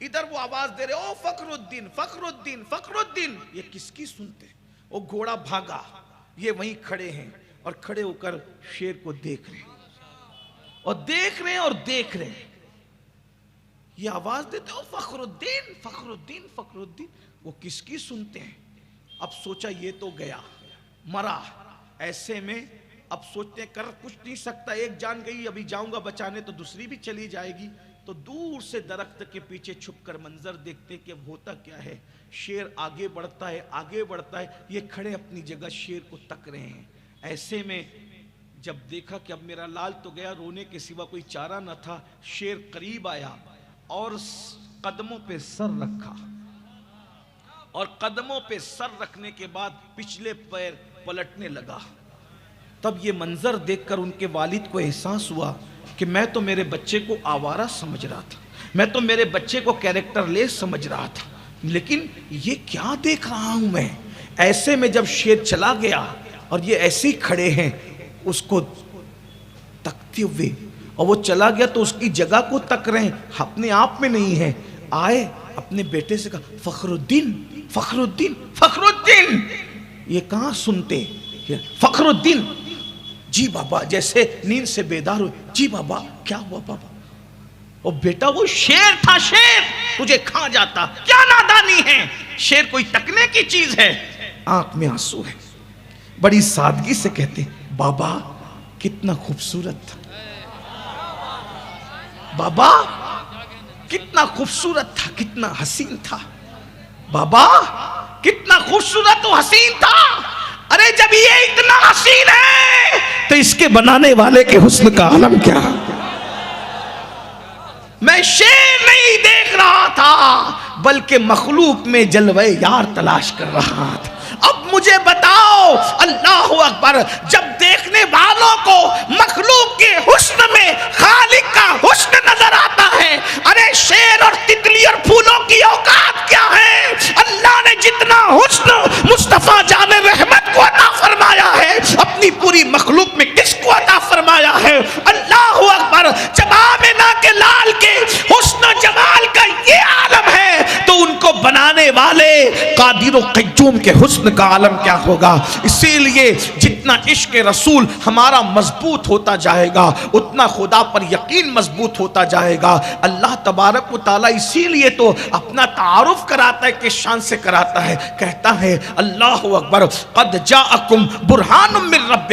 ادھر وہ آواز دے رہے او فخر الدین فخر الدین فخر الدین. یہ کس کی سنتے؟ وہ گھوڑا بھاگا, یہ وہیں کھڑے ہیں اور کھڑے ہو کر شیر کو دیکھ رہے ہیں اور دیکھ رہے ہیں اور دیکھ رہے ہیں. یہ آواز دیتے او فخر الدین فخر الدین فخر الدین. وہ کس کی سنتے ہیں؟ اب سوچا یہ تو گیا مرا. ایسے میں اب سوچتے ہیں کر کچھ نہیں سکتا, ایک جان گئی, ابھی جاؤں گا بچانے تو دوسری بھی چلی جائے گی. تو دور سے درخت کے پیچھے چھپ کر منظر دیکھتے کہ اب ہوتا کیا ہے. شیر آگے بڑھتا ہے آگے بڑھتا ہے, یہ کھڑے اپنی جگہ شیر کو تک رہے ہیں. ایسے میں جب دیکھا کہ اب میرا لال تو گیا, رونے کے سوا کوئی چارہ نہ تھا, شیر قریب آیا اور قدموں پہ سر رکھا, اور قدموں پہ سر رکھنے کے بعد پچھلے پیر پلٹنے لگا. تب یہ منظر دیکھ کر ان کے والد کو احساس ہوا کہ میں تو میرے بچے کو آوارہ سمجھ رہا تھا, میں تو میرے بچے کو کیریکٹر لیس سمجھ رہا تھا, لیکن یہ کیا دیکھ رہا ہوں میں. ایسے میں جب شیر چلا گیا اور یہ ایسے ہی کھڑے ہیں اس کو تکتے ہوئے, اور وہ چلا گیا تو اس کی جگہ کو تک رہے ہیں, اپنے آپ میں نہیں ہے. آئے اپنے بیٹے سے کہا فخر الدین فخر الدین، فخر الدین، یہ کہاں سنتے؟ فخر الدین، جی بابا، جیسے نیند سے بیدار ہوئے، جی بابا کیا ہوا بابا؟ او بیٹا وہ شیر تھا، شیر تجھے کھا جاتا، کیا نادانی ہے، شیر کوئی تکنے کی چیز ہے؟ آنکھ میں آنسو ہے، بڑی سادگی سے کہتے بابا کتنا خوبصورت تھا، بابا کتنا خوبصورت تھا، کتنا حسین تھا، بابا کتنا خوبصورت و حسین تھا۔ ارے جب یہ اتنا حسین ہے تو اس کے بنانے والے کے حسن کا عالم کیا؟ میں شیر نہیں دیکھ رہا تھا بلکہ مخلوق میں جلوہ یار تلاش کر رہا تھا۔ اب مجھے بتاؤ، اللہ اکبر، جب دیکھنے والوں کو مخلوق کے حسن میں خالق کا حسن نظر آتا ہے، ارے شیر اور تتلی اور پھولوں کی اوقات کیا ہے؟ اللہ نے جتنا حسن مصطفیٰ جان رحمت کو عطا فرمایا ہے اپنی پوری مخلوق میں کس کو عطا فرمایا ہے؟ اللہ اکبر، جب آمنہ کے لال کے حسن و جمال کا یہ عالم ہے تو ان کو بنانے والے قادر و قیوم کے حسن کا عالم کیا ہوگا؟ اسی لیے جتنا عشق رسول ہمارا مضبوط ہوتا جائے گا اتنا خدا پر یقین مضبوط ہوتا جائے گا۔ اللہ تبارک و تعالیٰ اسی لیے تو اپنا تعارف کراتا ہے، کس شان سے کراتا ہے، کہتا ہے اللہ اکبر، قد جاءکم برہان من ربکم